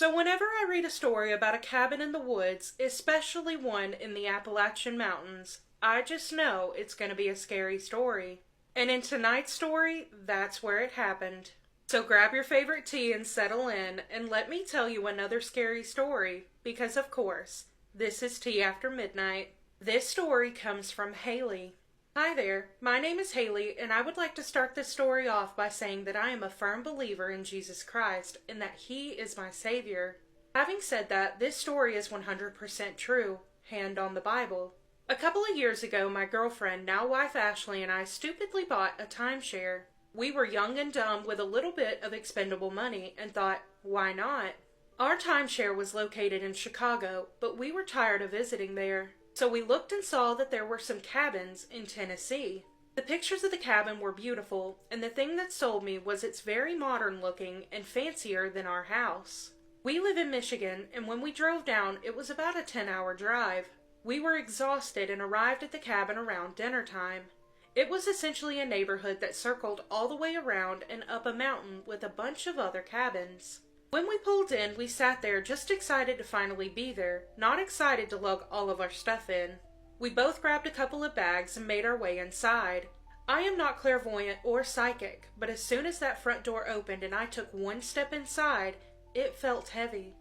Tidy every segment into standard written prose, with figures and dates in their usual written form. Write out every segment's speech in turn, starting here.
So whenever I read a story about a cabin in the woods, especially one in the Appalachian Mountains, I just know it's going to be a scary story. And in tonight's story, that's where it happened. So grab your favorite tea and settle in, and let me tell you another scary story, because of course, this is Tea After Midnight. This story comes from Haley. Hi there, my name is Haley, and I would like to start this story off by saying that I am a firm believer in Jesus Christ and that He is my Savior. Having said that, this story is 100% true, hand on the Bible. A couple of years ago, my girlfriend, now wife Ashley, and I stupidly bought a timeshare. We were young and dumb with a little bit of expendable money and thought, why not? Our timeshare was located in Chicago, but we were tired of visiting there. So we looked and saw that there were some cabins in Tennessee. The pictures of the cabin were beautiful, and the thing that sold me was it's very modern looking and fancier than our house. We live in Michigan, and when we drove down, it was about a 10-hour drive. We were exhausted and arrived at the cabin around dinner time. It was essentially a neighborhood that circled all the way around and up a mountain with a bunch of other cabins. When we pulled in, we sat there just excited to finally be there, not excited to lug all of our stuff in. We both grabbed a couple of bags and made our way inside. I am not clairvoyant or psychic, but as soon as that front door opened and I took one step inside, it felt heavy.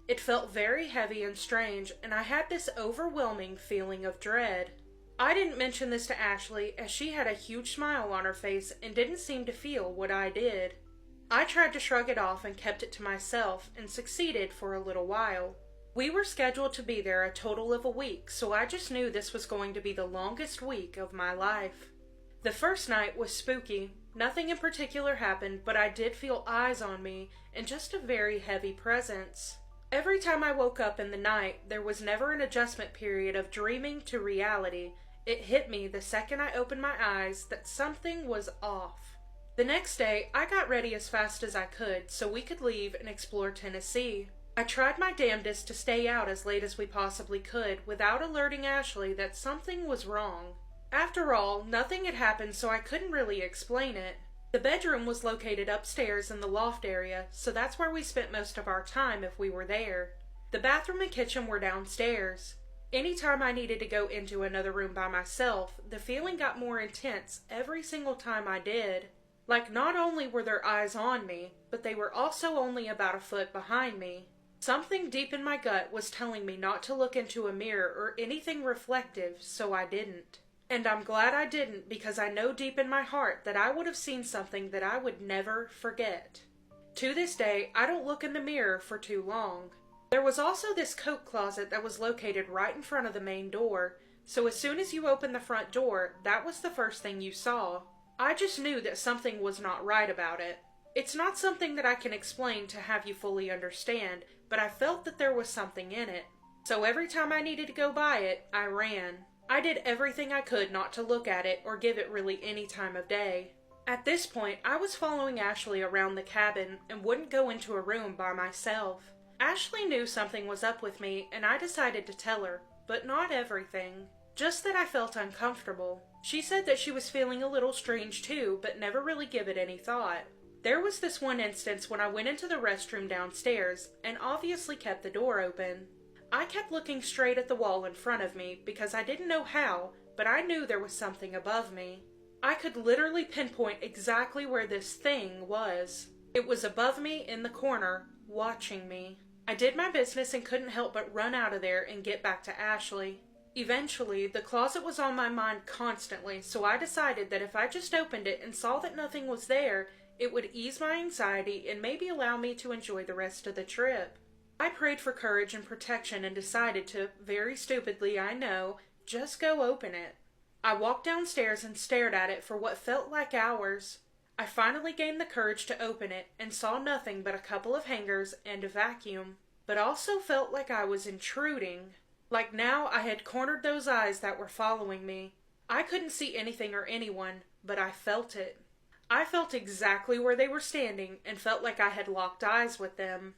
It felt very heavy and strange, and I had this overwhelming feeling of dread. I didn't mention this to Ashley, as she had a huge smile on her face and didn't seem to feel what I did. I tried to shrug it off and kept it to myself, and succeeded for a little while. We were scheduled to be there a total of a week, so I just knew this was going to be the longest week of my life. The first night was spooky. Nothing in particular happened, but I did feel eyes on me, and just a very heavy presence. Every time I woke up in the night, there was never an adjustment period of dreaming to reality. It hit me the second I opened my eyes that something was off. The next day, I got ready as fast as I could so we could leave and explore Tennessee. I tried my damnedest to stay out as late as we possibly could without alerting Ashley that something was wrong. After all, nothing had happened, so I couldn't really explain it. The bedroom was located upstairs in the loft area, so that's where we spent most of our time if we were there. The bathroom and kitchen were downstairs. Anytime I needed to go into another room by myself, the feeling got more intense every single time I did. Like, not only were there eyes on me, but they were also only about a foot behind me. Something deep in my gut was telling me not to look into a mirror or anything reflective, so I didn't. And I'm glad I didn't, because I know deep in my heart that I would have seen something that I would never forget. To this day, I don't look in the mirror for too long. There was also this coat closet that was located right in front of the main door, so as soon as you opened the front door, that was the first thing you saw. I just knew that something was not right about it. It's not something that I can explain to have you fully understand, but I felt that there was something in it. So every time I needed to go by it, I ran. I did everything I could not to look at it or give it really any time of day. At this point, I was following Ashley around the cabin and wouldn't go into a room by myself. Ashley knew something was up with me, and I decided to tell her, but not everything. Just that I felt uncomfortable. She said that she was feeling a little strange too, but never really give it any thought. There was this one instance when I went into the restroom downstairs, and obviously kept the door open. I kept looking straight at the wall in front of me, because I didn't know how, but I knew there was something above me. I could literally pinpoint exactly where this thing was. It was above me in the corner, watching me. I did my business and couldn't help but run out of there and get back to Ashley. Eventually, the closet was on my mind constantly, so I decided that if I just opened it and saw that nothing was there, it would ease my anxiety and maybe allow me to enjoy the rest of the trip. I prayed for courage and protection and decided to, very stupidly I know, just go open it. I walked downstairs and stared at it for what felt like hours. I finally gained the courage to open it and saw nothing but a couple of hangers and a vacuum, but also felt like I was intruding. Like now I had cornered those eyes that were following me. I couldn't see anything or anyone, but I felt it. I felt exactly where they were standing and felt like I had locked eyes with them.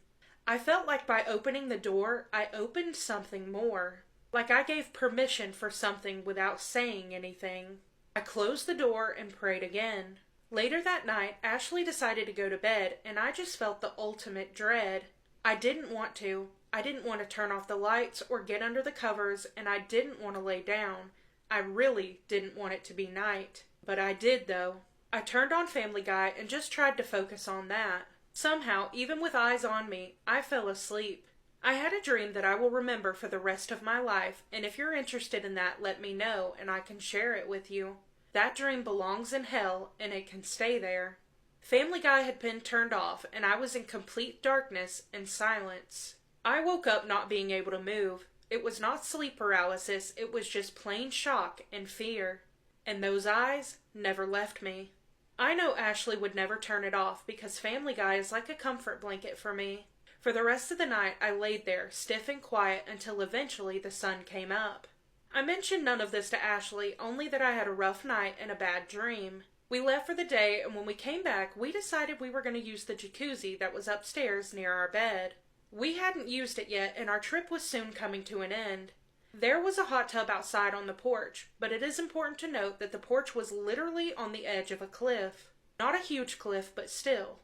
I felt like by opening the door, I opened something more. Like I gave permission for something without saying anything. I closed the door and prayed again. Later that night, Ashley decided to go to bed, and I just felt the ultimate dread. I didn't want to. I didn't want to turn off the lights or get under the covers, and I didn't want to lay down. I really didn't want it to be night. But I did, though. I turned on Family Guy and just tried to focus on that. Somehow, even with eyes on me, I fell asleep. I had a dream that I will remember for the rest of my life, and if you're interested in that, let me know, and I can share it with you. That dream belongs in hell, and it can stay there. Family Guy had been turned off, and I was in complete darkness and silence. I woke up not being able to move. It was not sleep paralysis, it was just plain shock and fear. And those eyes never left me. I know Ashley would never turn it off because Family Guy is like a comfort blanket for me. For the rest of the night, I laid there, stiff and quiet, until eventually the sun came up. I mentioned none of this to Ashley, only that I had a rough night and a bad dream. We left for the day, and when we came back, we decided we were going to use the jacuzzi that was upstairs near our bed. We hadn't used it yet, and our trip was soon coming to an end. There was a hot tub outside on the porch, but it is important to note that the porch was literally on the edge of a cliff. Not a huge cliff, but still.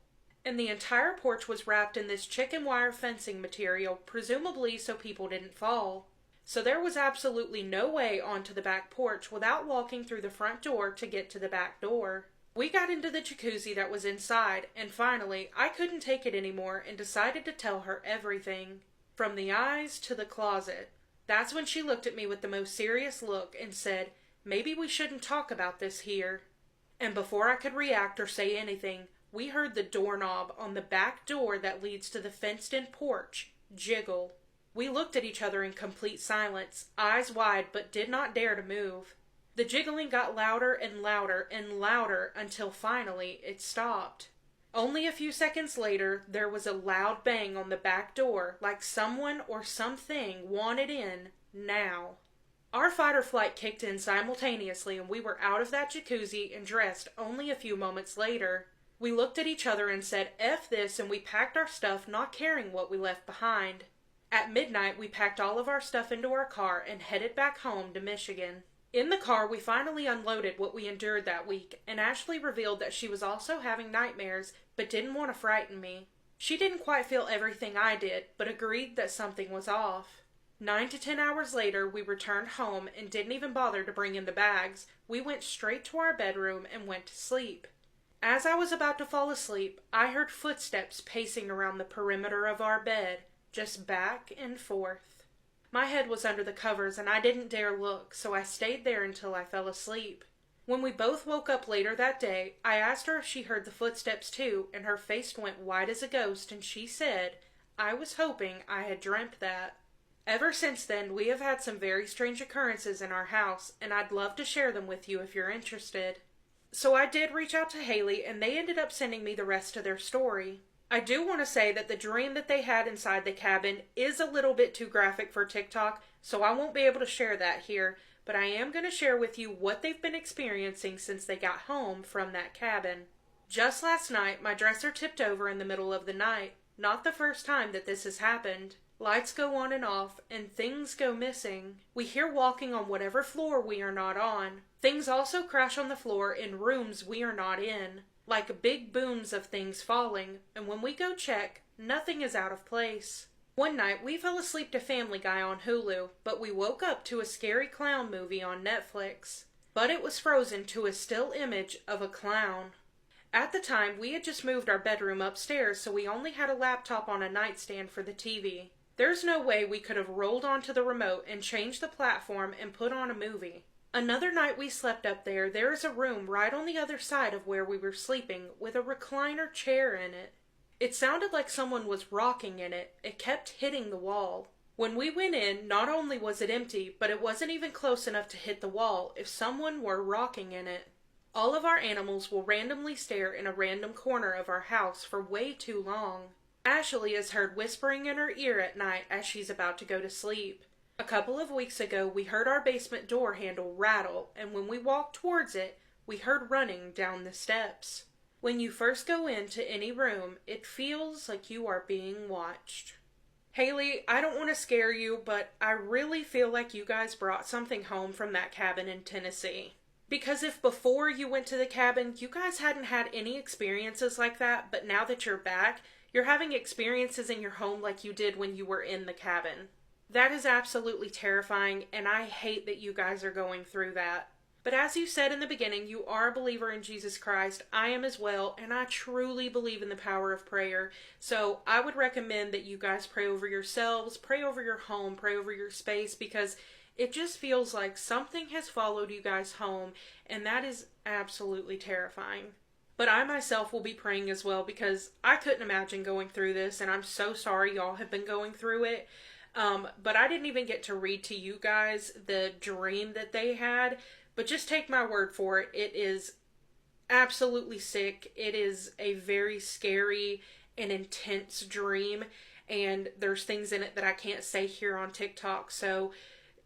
And the entire porch was wrapped in this chicken wire fencing material, presumably so people didn't fall. So there was absolutely no way onto the back porch without walking through the front door to get to the back door. We got into the jacuzzi that was inside, and finally, I couldn't take it anymore and decided to tell her everything. From the eyes to the closet. That's when she looked at me with the most serious look and said, "Maybe we shouldn't talk about this here." And before I could react or say anything, we heard the doorknob on the back door that leads to the fenced-in porch jiggle. We looked at each other in complete silence, eyes wide, but did not dare to move. The jiggling got louder and louder and louder until finally it stopped. Only a few seconds later, there was a loud bang on the back door, like someone or something wanted in now. Our fight or flight kicked in simultaneously, and we were out of that jacuzzi and dressed only a few moments later. We looked at each other and said, "F this," and we packed our stuff, not caring what we left behind. At midnight, we packed all of our stuff into our car and headed back home to Michigan. In the car, we finally unloaded what we endured that week, and Ashley revealed that she was also having nightmares, but didn't want to frighten me. She didn't quite feel everything I did, but agreed that something was off. 9 to 10 hours later, we returned home and didn't even bother to bring in the bags. We went straight to our bedroom and went to sleep. As I was about to fall asleep, I heard footsteps pacing around the perimeter of our bed, just back and forth. My head was under the covers and I didn't dare look, so I stayed there until I fell asleep. When we both woke up later that day, I asked her if she heard the footsteps too, and her face went white as a ghost, and she said, "I was hoping I had dreamt that." Ever since then, we have had some very strange occurrences in our house, and I'd love to share them with you if you're interested. So I did reach out to Haley, and they ended up sending me the rest of their story. I do want to say that the dream that they had inside the cabin is a little bit too graphic for TikTok, so I won't be able to share that here, but I am going to share with you what they've been experiencing since they got home from that cabin. Just last night, my dresser tipped over in the middle of the night. Not the first time that this has happened. Lights go on and off, and things go missing. We hear walking on whatever floor we are not on. Things also crash on the floor in rooms we are not in. Like big booms of things falling, and when we go check, nothing is out of place. One night, we fell asleep to Family Guy on Hulu, but we woke up to a scary clown movie on Netflix. But it was frozen to a still image of a clown. At the time, we had just moved our bedroom upstairs, so we only had a laptop on a nightstand for the TV. There's no way we could have rolled onto the remote and changed the platform and put on a movie. Another night we slept up there, there is a room right on the other side of where we were sleeping with a recliner chair in it. It sounded like someone was rocking in it. It kept hitting the wall. When we went in, not only was it empty, but it wasn't even close enough to hit the wall if someone were rocking in it. All of our animals will randomly stare in a random corner of our house for way too long. Ashley is heard whispering in her ear at night as she's about to go to sleep. A couple of weeks ago, we heard our basement door handle rattle, and when we walked towards it, we heard running down the steps. When you first go into any room, it feels like you are being watched. Haley, I don't want to scare you, but I really feel like you guys brought something home from that cabin in Tennessee. Because if before you went to the cabin, you guys hadn't had any experiences like that, but now that you're back, you're having experiences in your home like you did when you were in the cabin. That is absolutely terrifying, and I hate that you guys are going through that. But as you said in the beginning, you are a believer in Jesus Christ. I am as well, and I truly believe in the power of prayer. So I would recommend that you guys pray over yourselves, pray over your home, pray over your space, because it just feels like something has followed you guys home, and that is absolutely terrifying. But I myself will be praying as well, because I couldn't imagine going through this, and I'm so sorry y'all have been going through it. But I didn't even get to read to you guys the dream that they had. But just take my word for it. It is absolutely sick. It is a very scary and intense dream. And there's things in it that I can't say here on TikTok. So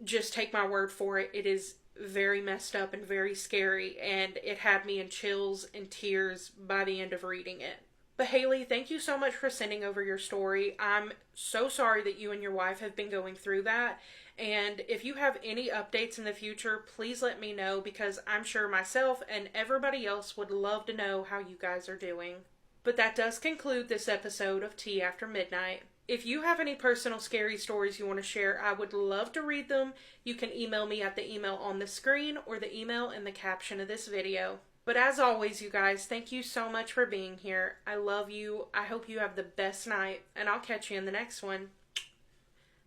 just take my word for it. It is very messed up and very scary. And it had me in chills and tears by the end of reading it. But Haley, thank you so much for sending over your story. I'm so sorry that you and your wife have been going through that. And if you have any updates in the future, please let me know, because I'm sure myself and everybody else would love to know how you guys are doing. But that does conclude this episode of Tea After Midnight. If you have any personal scary stories you want to share, I would love to read them. You can email me at the email on the screen or the email in the caption of this video. But as always, you guys, thank you so much for being here. I love you. I hope you have the best night, and I'll catch you in the next one.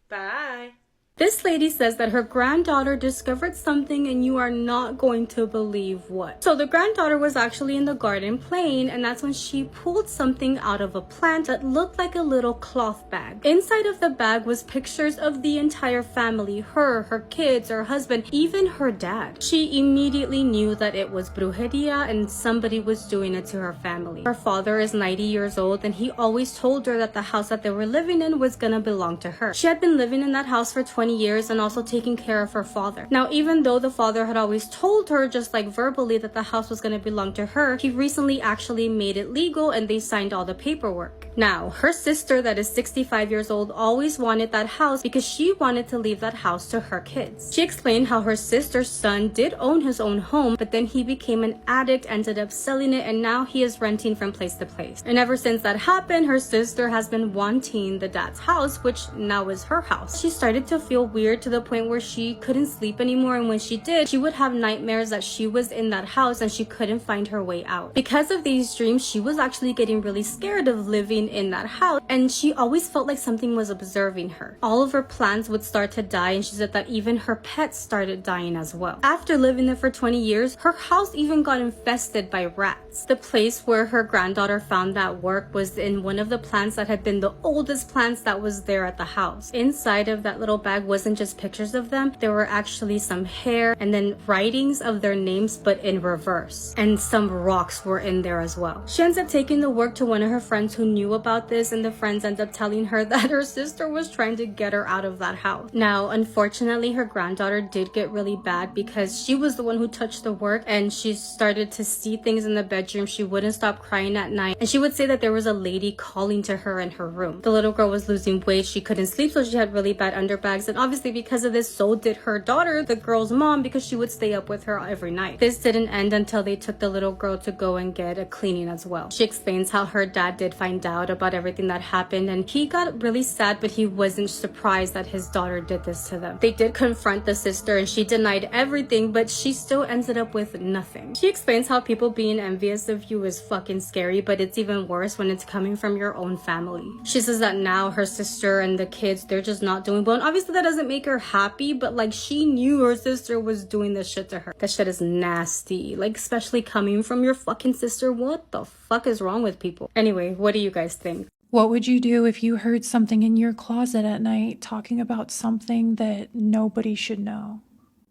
Bye. This lady says that her granddaughter discovered something, and you are not going to believe what. So the granddaughter was actually in the garden playing, and that's when she pulled something out of a plant that looked like a little cloth bag. Inside of the bag was pictures of the entire family, her kids, her husband, even her dad. She immediately knew that it was brujeria and somebody was doing it to her family. Her father is 90 years old, and he always told her that the house that they were living in was gonna belong to her. She had been living in that house for 20 years and also taking care of her father. Now, even though the father had always told her, just like verbally, that the house was going to belong to her, he recently actually made it legal and they signed all the paperwork. Now, her sister, that is 65 years old, always wanted that house because she wanted to leave that house to her kids. She explained how her sister's son did own his own home, but then he became an addict, ended up selling it, and now he is renting from place to place. And ever since that happened, her sister has been wanting the dad's house, which now is her house. She started to feel weird to the point where she couldn't sleep anymore, and when she did, she would have nightmares that she was in that house and she couldn't find her way out. Because of these dreams, she was actually getting really scared of living in that house, and she always felt like something was observing her. All of her plants would start to die, and she said that even her pets started dying as well. After living there for 20 years, her house even got infested by rats. The place where her granddaughter found that work was in one of the plants that had been the oldest plants that was there at the house. Inside of that little bag wasn't just pictures of them, there were actually some hair and then writings of their names but in reverse, and some rocks were in there as well. She ends up taking the work to one of her friends who knew about this, and the friends end up telling her that her sister was trying to get her out of that house. Now, unfortunately, her granddaughter did get really bad because she was the one who touched the work, and she started to see things in the bedroom. She wouldn't stop crying at night, and she would say that there was a lady calling to her in her room. The little girl was losing weight, she couldn't sleep, so she had really bad underbags, and obviously because of this, so did her daughter, the girl's mom, because she would stay up with her every night. This didn't end until they took the little girl to go and get a cleaning as well. She explains how her dad did find out about everything that happened, and he got really sad, but he wasn't surprised that his daughter did this to them. They did confront the sister, and she denied everything, but she still ended up with nothing. She explains how people being envious of you is fucking scary, but it's even worse when it's coming from your own family. She says that now her sister and the kids, they're just not doing well, and obviously that doesn't make her happy, but like, she knew her sister was doing this shit to her. That shit is nasty, like, especially coming from your fucking sister. What the fuck is wrong with people? Anyway, what do you guys think? What would you do if you heard something in your closet at night talking about something that nobody should know?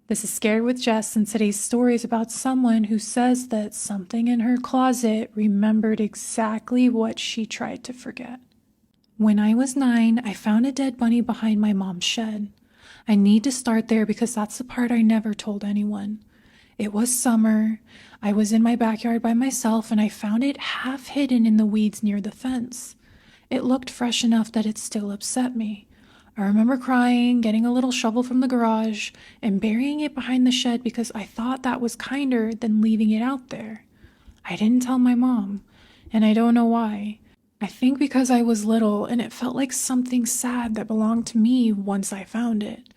This is Scary with Jess, and today's story is about someone who says that something in her closet remembered exactly what she tried to forget. When I was 9, I found a dead bunny behind my mom's shed. I need to start there because that's the part I never told anyone. It was summer. I was in my backyard by myself, and I found it half hidden in the weeds near the fence. It looked fresh enough that it still upset me. I remember crying, getting a little shovel from the garage, and burying it behind the shed because I thought that was kinder than leaving it out there. I didn't tell my mom, and I don't know why. I think because I was little and it felt like something sad that belonged to me once I found it.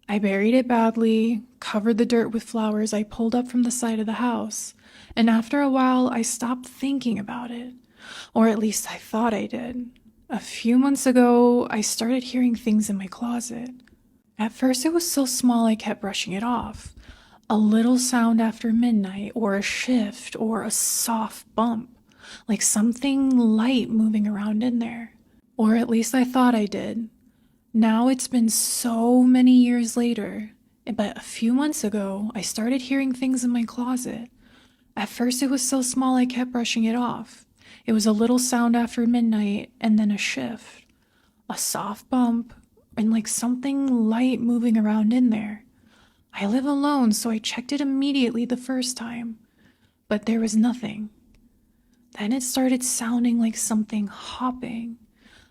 I buried it badly, covered the dirt with flowers I pulled up from the side of the house, and after a while I stopped thinking about it. Or at least I thought I did. A few months ago, I started hearing things in my closet. At first, it was so small I kept brushing it off. A little sound after midnight, or a shift, or a soft bump, like something light moving around in there. Or at least I thought I did. Now it's been so many years later, but a few months ago, I started hearing things in my closet. At first, it was so small I kept brushing it off. It was a little sound after midnight, and then a shift, a soft bump, and like something light moving around in there. I live alone, so I checked it immediately the first time, but there was nothing. Then it started sounding like something hopping.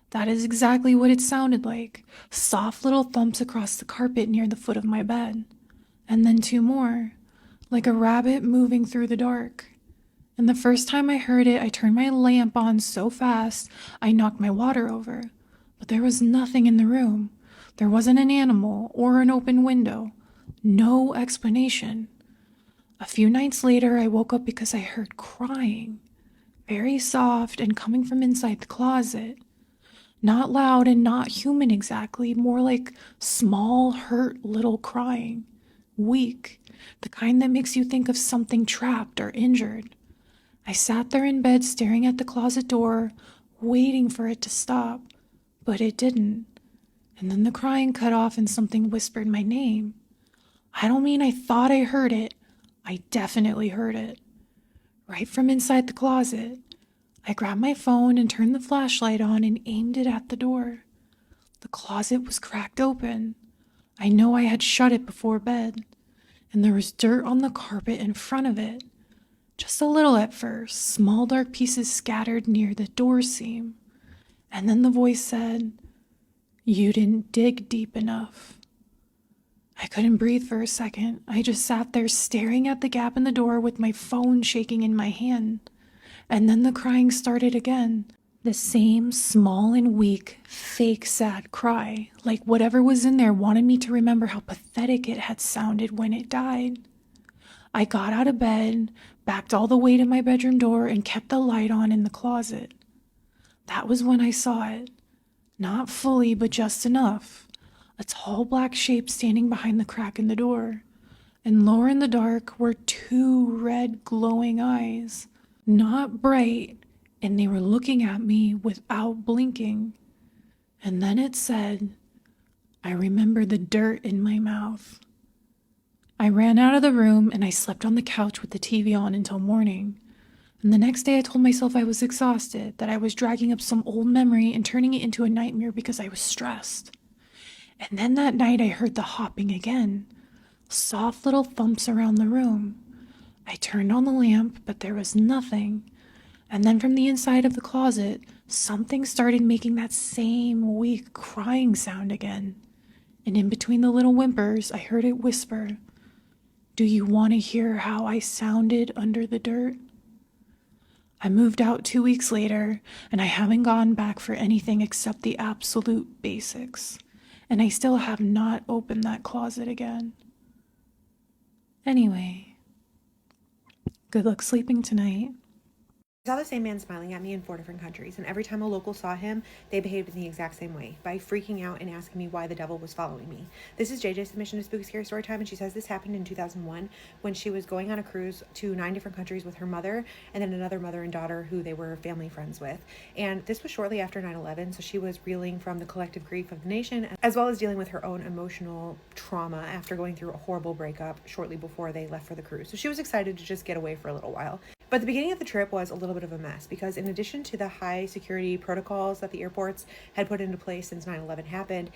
That is exactly what it sounded like. Soft little thumps across the carpet near the foot of my bed. And then two more, like a rabbit moving through the dark. And the first time I heard it, I turned my lamp on so fast, I knocked my water over. But there was nothing in the room. There wasn't an animal or an open window. No explanation. A few nights later, I woke up because I heard crying. Very soft and coming from inside the closet. Not loud and not human exactly, more like small, hurt little crying. Weak, the kind that makes you think of something trapped or injured. I sat there in bed staring at the closet door, waiting for it to stop, but it didn't. And then the crying cut off and something whispered my name. I don't mean I thought I heard it. I definitely heard it. Right from inside the closet. I grabbed my phone and turned the flashlight on and aimed it at the door. The closet was cracked open. I know I had shut it before bed, and there was dirt on the carpet in front of it. Just a little at first, small dark pieces scattered near the door seam. And then the voice said, "You didn't dig deep enough." I couldn't breathe for a second. I just sat there staring at the gap in the door with my phone shaking in my hand. And then the crying started again. The same small and weak, fake sad cry, like whatever was in there wanted me to remember how pathetic it had sounded when it died. I got out of bed, backed all the way to my bedroom door, and kept the light on in the closet. That was when I saw it. Not fully, but just enough. A tall black shape standing behind the crack in the door. And lower in the dark were two red glowing eyes. Not bright, and they were looking at me without blinking. And then it said, I remember the dirt in my mouth. I ran out of the room and I slept on the couch with the TV on until morning. And the next day I told myself I was exhausted, that I was dragging up some old memory and turning it into a nightmare because I was stressed. And then that night I heard the hopping again, soft little thumps around the room. I turned on the lamp, but there was nothing. And then from the inside of the closet, something started making that same weak crying sound again. And in between the little whimpers, I heard it whisper, "Do you want to hear how I sounded under the dirt?" I moved out 2 weeks later, and I haven't gone back for anything except the absolute basics. And I still have not opened that closet again. Anyway, good luck sleeping tonight. I saw the same man smiling at me in 4 different countries, and every time a local saw him, they behaved in the exact same way, by freaking out and asking me why the devil was following me. This is JJ's submission to Spooky Scary Storytime, and she says this happened in 2001 when she was going on a cruise to 9 different countries with her mother and then another mother and daughter who they were family friends with. And this was shortly after 9/11, so she was reeling from the collective grief of the nation, as well as dealing with her own emotional trauma after going through a horrible breakup shortly before they left for the cruise. So she was excited to just get away for a little while. But the beginning of the trip was a little bit of a mess because in addition to the high security protocols that the airports had put into place since 9/11 happened,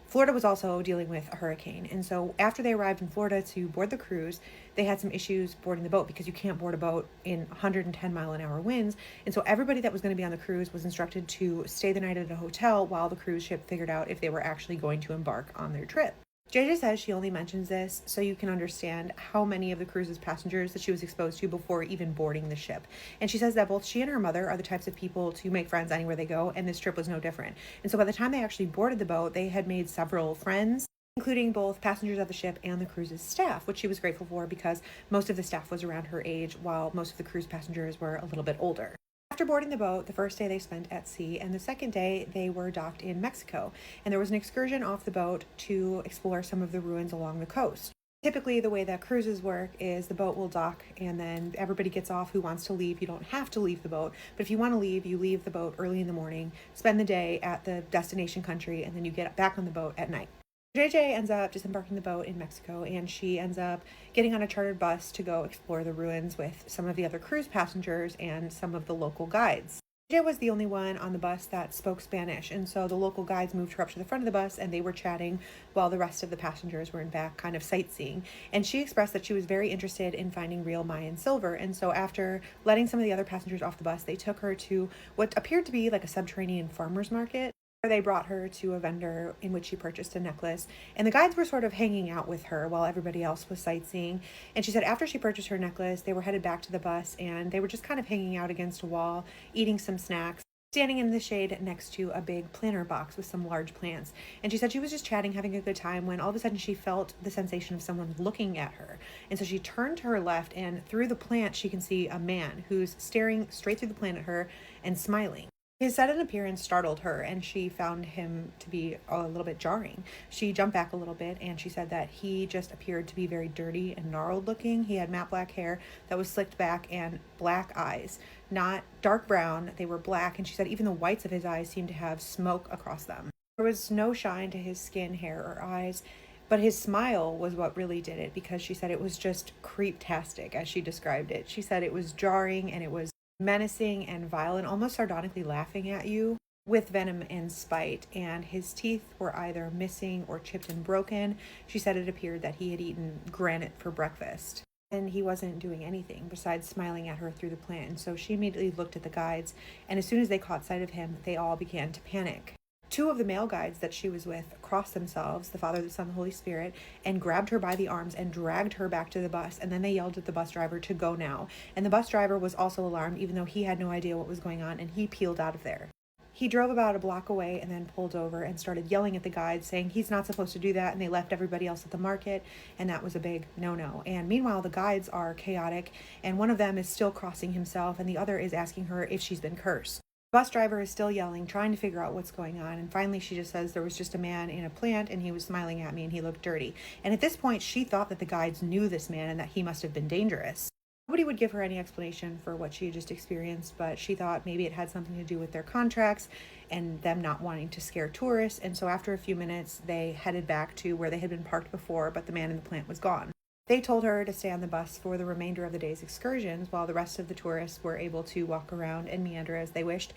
Florida was also dealing with a hurricane. And so after they arrived in Florida to board the cruise, they had some issues boarding the boat because you can't board a boat in 110-mile-an-hour winds. And so everybody that was going to be on the cruise was instructed to stay the night at a hotel while the cruise ship figured out if they were actually going to embark on their trip. JJ says she only mentions this so you can understand how many of the cruise's passengers that she was exposed to before even boarding the ship. And she says that both she and her mother are the types of people to make friends anywhere they go, and this trip was no different. And so by the time they actually boarded the boat, they had made several friends, including both passengers of the ship and the cruise's staff, which she was grateful for because most of the staff was around her age, while most of the cruise passengers were a little bit older. After boarding the boat, the first day they spent at sea, and the second day they were docked in Mexico, and there was an excursion off the boat to explore some of the ruins along the coast. Typically, the way that cruises work is the boat will dock and then everybody gets off who wants to leave. You don't have to leave the boat, but if you want to leave, you leave the boat early in the morning, spend the day at the destination country, and then you get back on the boat at night. JJ ends up disembarking the boat in Mexico, and she ends up getting on a chartered bus to go explore the ruins with some of the other cruise passengers and some of the local guides. JJ was the only one on the bus that spoke Spanish, and so the local guides moved her up to the front of the bus and they were chatting while the rest of the passengers were in back kind of sightseeing. And she expressed that she was very interested in finding real Mayan silver, and so after letting some of the other passengers off the bus, they took her to what appeared to be like a subterranean farmer's market. They brought her to a vendor in which she purchased a necklace, and the guides were sort of hanging out with her while everybody else was sightseeing. And she said after she purchased her necklace, they were headed back to the bus and they were just kind of hanging out against a wall, eating some snacks, standing in the shade next to a big planter box with some large plants. And she said she was just chatting, having a good time, when all of a sudden she felt the sensation of someone looking at her. And so she turned to her left, and through the plant she can see a man who's staring straight through the plant at her and smiling. His sudden appearance startled her, and she found him to be a little bit jarring. She jumped back a little bit, and she said that he just appeared to be very dirty and gnarled looking. He had matte black hair that was slicked back and black eyes, not dark brown. They were black, and she said even the whites of his eyes seemed to have smoke across them. There was no shine to his skin, hair, or eyes, but his smile was what really did it, because she said it was just creep-tastic, as she described it. She said it was jarring, and it was menacing and violent, almost sardonically laughing at you with venom and spite, and his teeth were either missing or chipped and broken. She said it appeared that he had eaten granite for breakfast, and he wasn't doing anything besides smiling at her through the plant. And so she immediately looked at the guides, and as soon as they caught sight of him, they all began to panic. Two of the male guides that she was with crossed themselves, the Father, the Son, the Holy Spirit, and grabbed her by the arms and dragged her back to the bus. And then they yelled at the bus driver to go now. And the bus driver was also alarmed, even though he had no idea what was going on, and he peeled out of there. He drove about a block away and then pulled over and started yelling at the guides, saying he's not supposed to do that, and they left everybody else at the market, and that was a big no-no. And meanwhile, the guides are chaotic, and one of them is still crossing himself, and the other is asking her if she's been cursed. Bus driver is still yelling, trying to figure out what's going on, and finally she just says there was just a man in a plant and he was smiling at me and he looked dirty. And at this point she thought that the guides knew this man and that he must have been dangerous. Nobody would give her any explanation for what she had just experienced, but she thought maybe it had something to do with their contracts and them not wanting to scare tourists. And so after a few minutes they headed back to where they had been parked before, but the man in the plant was gone. They told her to stay on the bus for the remainder of the day's excursions while the rest of the tourists were able to walk around and meander as they wished.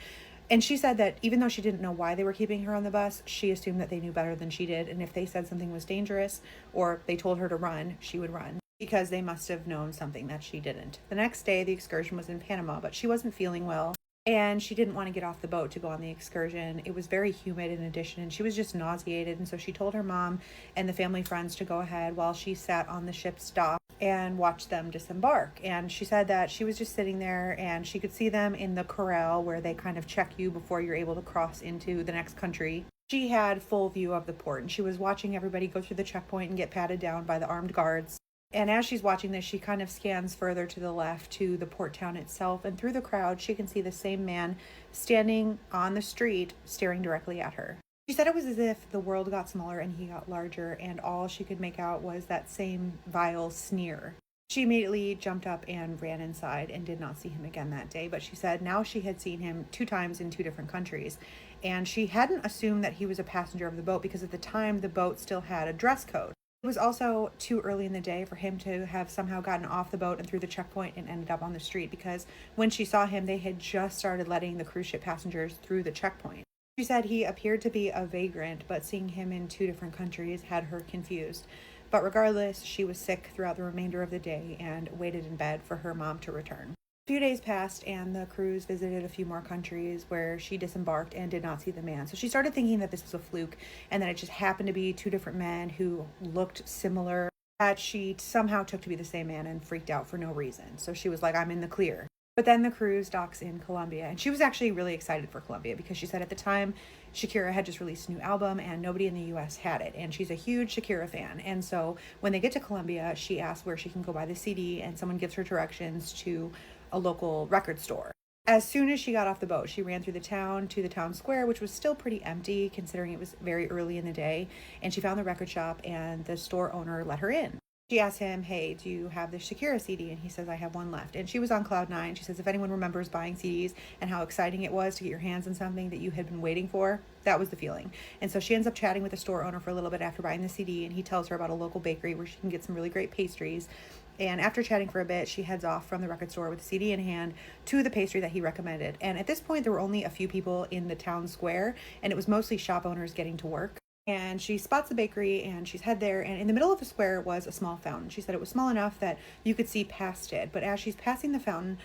And she said that even though she didn't know why they were keeping her on the bus, she assumed that they knew better than she did. And if they said something was dangerous or they told her to run, she would run, because they must have known something that she didn't. The next day, the excursion was in Panama, but she wasn't feeling well. And she didn't want to get off the boat to go on the excursion. It was very humid in addition, and she was just nauseated. And so she told her mom and the family friends to go ahead while she sat on the ship's dock and watched them disembark. And she said that she was just sitting there and she could see them in the corral where they kind of check you before you're able to cross into the next country. She had full view of the port, and she was watching everybody go through the checkpoint and get patted down by the armed guards. And as she's watching this, she kind of scans further to the left to the port town itself, and through the crowd she can see the same man standing on the street staring directly at her. She said it was as if the world got smaller and he got larger, and all she could make out was that same vile sneer. She immediately jumped up and ran inside and did not see him again that day, but she said now she had seen him 2 times in 2 different countries, and she hadn't assumed that he was a passenger of the boat because at the time the boat still had a dress code. It was also too early in the day for him to have somehow gotten off the boat and through the checkpoint and ended up on the street, because when she saw him, they had just started letting the cruise ship passengers through the checkpoint. She said he appeared to be a vagrant, but seeing him in 2 different countries had her confused. But regardless, she was sick throughout the remainder of the day and waited in bed for her mom to return. A few days passed and the cruise visited a few more countries where she disembarked and did not see the man. So she started thinking that this was a fluke and that it just happened to be two different men who looked similar that she somehow took to be the same man and freaked out for no reason. So she was like, I'm in the clear. But then the cruise docks in Colombia, and she was actually really excited for Colombia because she said at the time Shakira had just released a new album and nobody in the US had it, and she's a huge Shakira fan. And so when they get to Colombia, she asks where she can go buy the CD, and someone gives her directions to a local record store. As soon as she got off the boat, she ran through the town to the town square, which was still pretty empty considering it was very early in the day, and she found the record shop and the store owner let her in. She asked him, hey, do you have the Shakira CD? And he says, I have one left. And she was on cloud nine. She says, if anyone remembers buying CDs and how exciting it was to get your hands on something that you had been waiting for, that was the feeling. And so she ends up chatting with the store owner for a little bit after buying the CD, and he tells her about a local bakery where she can get some really great pastries. And after chatting for a bit, she heads off from the record store with the CD in hand to the pastry that he recommended. And at this point, there were only a few people in the town square, and it was mostly shop owners getting to work. And she spots the bakery and she's head there, and in the middle of the square was a small fountain. She said it was small enough that you could see past it, but as she's passing the fountain,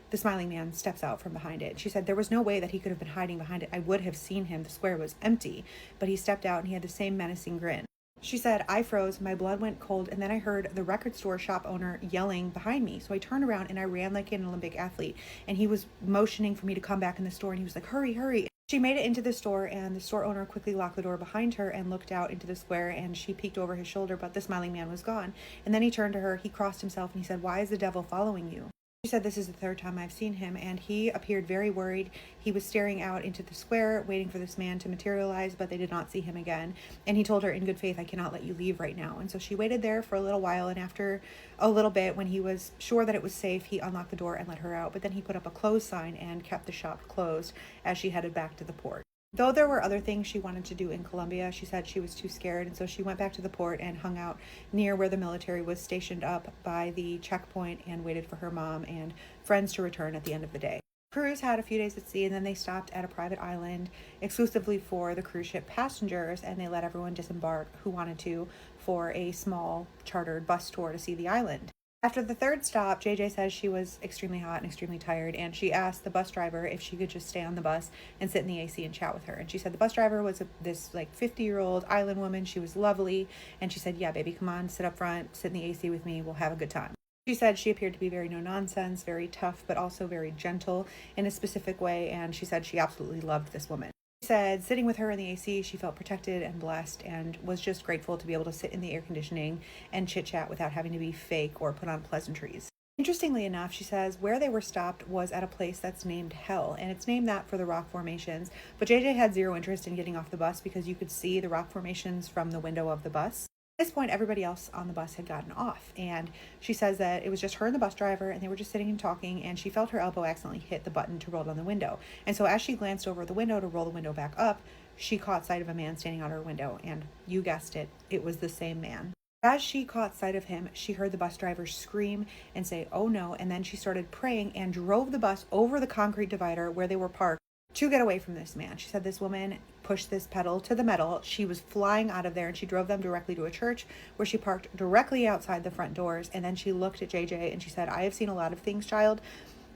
the smiling man steps out from behind it. She said there was no way that he could have been hiding behind it. I would have seen him. The square was empty, but he stepped out and he had the same menacing grin. She said, I froze, my blood went cold, and then I heard the record store shop owner yelling behind me. So I turned around and I ran like an Olympic athlete, and he was motioning for me to come back in the store, and he was like, hurry, hurry. She made it into the store, and the store owner quickly locked the door behind her and looked out into the square, and she peeked over his shoulder, but the smiling man was gone. And then he turned to her, he crossed himself, and he said, why is the devil following you? She said, this is the third time I've seen him, and he appeared very worried. He was staring out into the square, waiting for this man to materialize, but they did not see him again. And he told her, in good faith, I cannot let you leave right now. And so she waited there for a little while, and after a little bit, when he was sure that it was safe, he unlocked the door and let her out. But then he put up a close sign and kept the shop closed as she headed back to the port. Though there were other things she wanted to do in Colombia, she said she was too scared, and so she went back to the port and hung out near where the military was stationed up by the checkpoint and waited for her mom and friends to return at the end of the day. The cruise had a few days at sea, and then they stopped at a private island exclusively for the cruise ship passengers, and they let everyone disembark who wanted to for a small chartered bus tour to see the island. After the third stop, JJ says she was extremely hot and extremely tired, and she asked the bus driver if she could just stay on the bus and sit in the AC and chat with her. And she said the bus driver was this 50-year-old island woman. She was lovely, and she said, yeah, baby, come on, sit up front, sit in the AC with me, we'll have a good time. She said she appeared to be very no-nonsense, very tough, but also very gentle in a specific way, and she said she absolutely loved this woman. She said sitting with her in the AC, she felt protected and blessed and was just grateful to be able to sit in the air conditioning and chit-chat without having to be fake or put on pleasantries. Interestingly enough, she says where they were stopped was at a place that's named Hell, and it's named that for the rock formations, but JJ had zero interest in getting off the bus because you could see the rock formations from the window of the bus. At this point, everybody else on the bus had gotten off, and she says that it was just her and the bus driver, and they were just sitting and talking, and she felt her elbow accidentally hit the button to roll down the window. And so as she glanced over the window to roll the window back up, she caught sight of a man standing out her window, and you guessed it, it was the same man. As she caught sight of him, she heard the bus driver scream and say, oh no, and then she started praying and drove the bus over the concrete divider where they were parked to get away from this man. She said this woman pushed this pedal to the metal. She was flying out of there, and she drove them directly to a church where she parked directly outside the front doors. And then she looked at JJ and she said, I have seen a lot of things, child,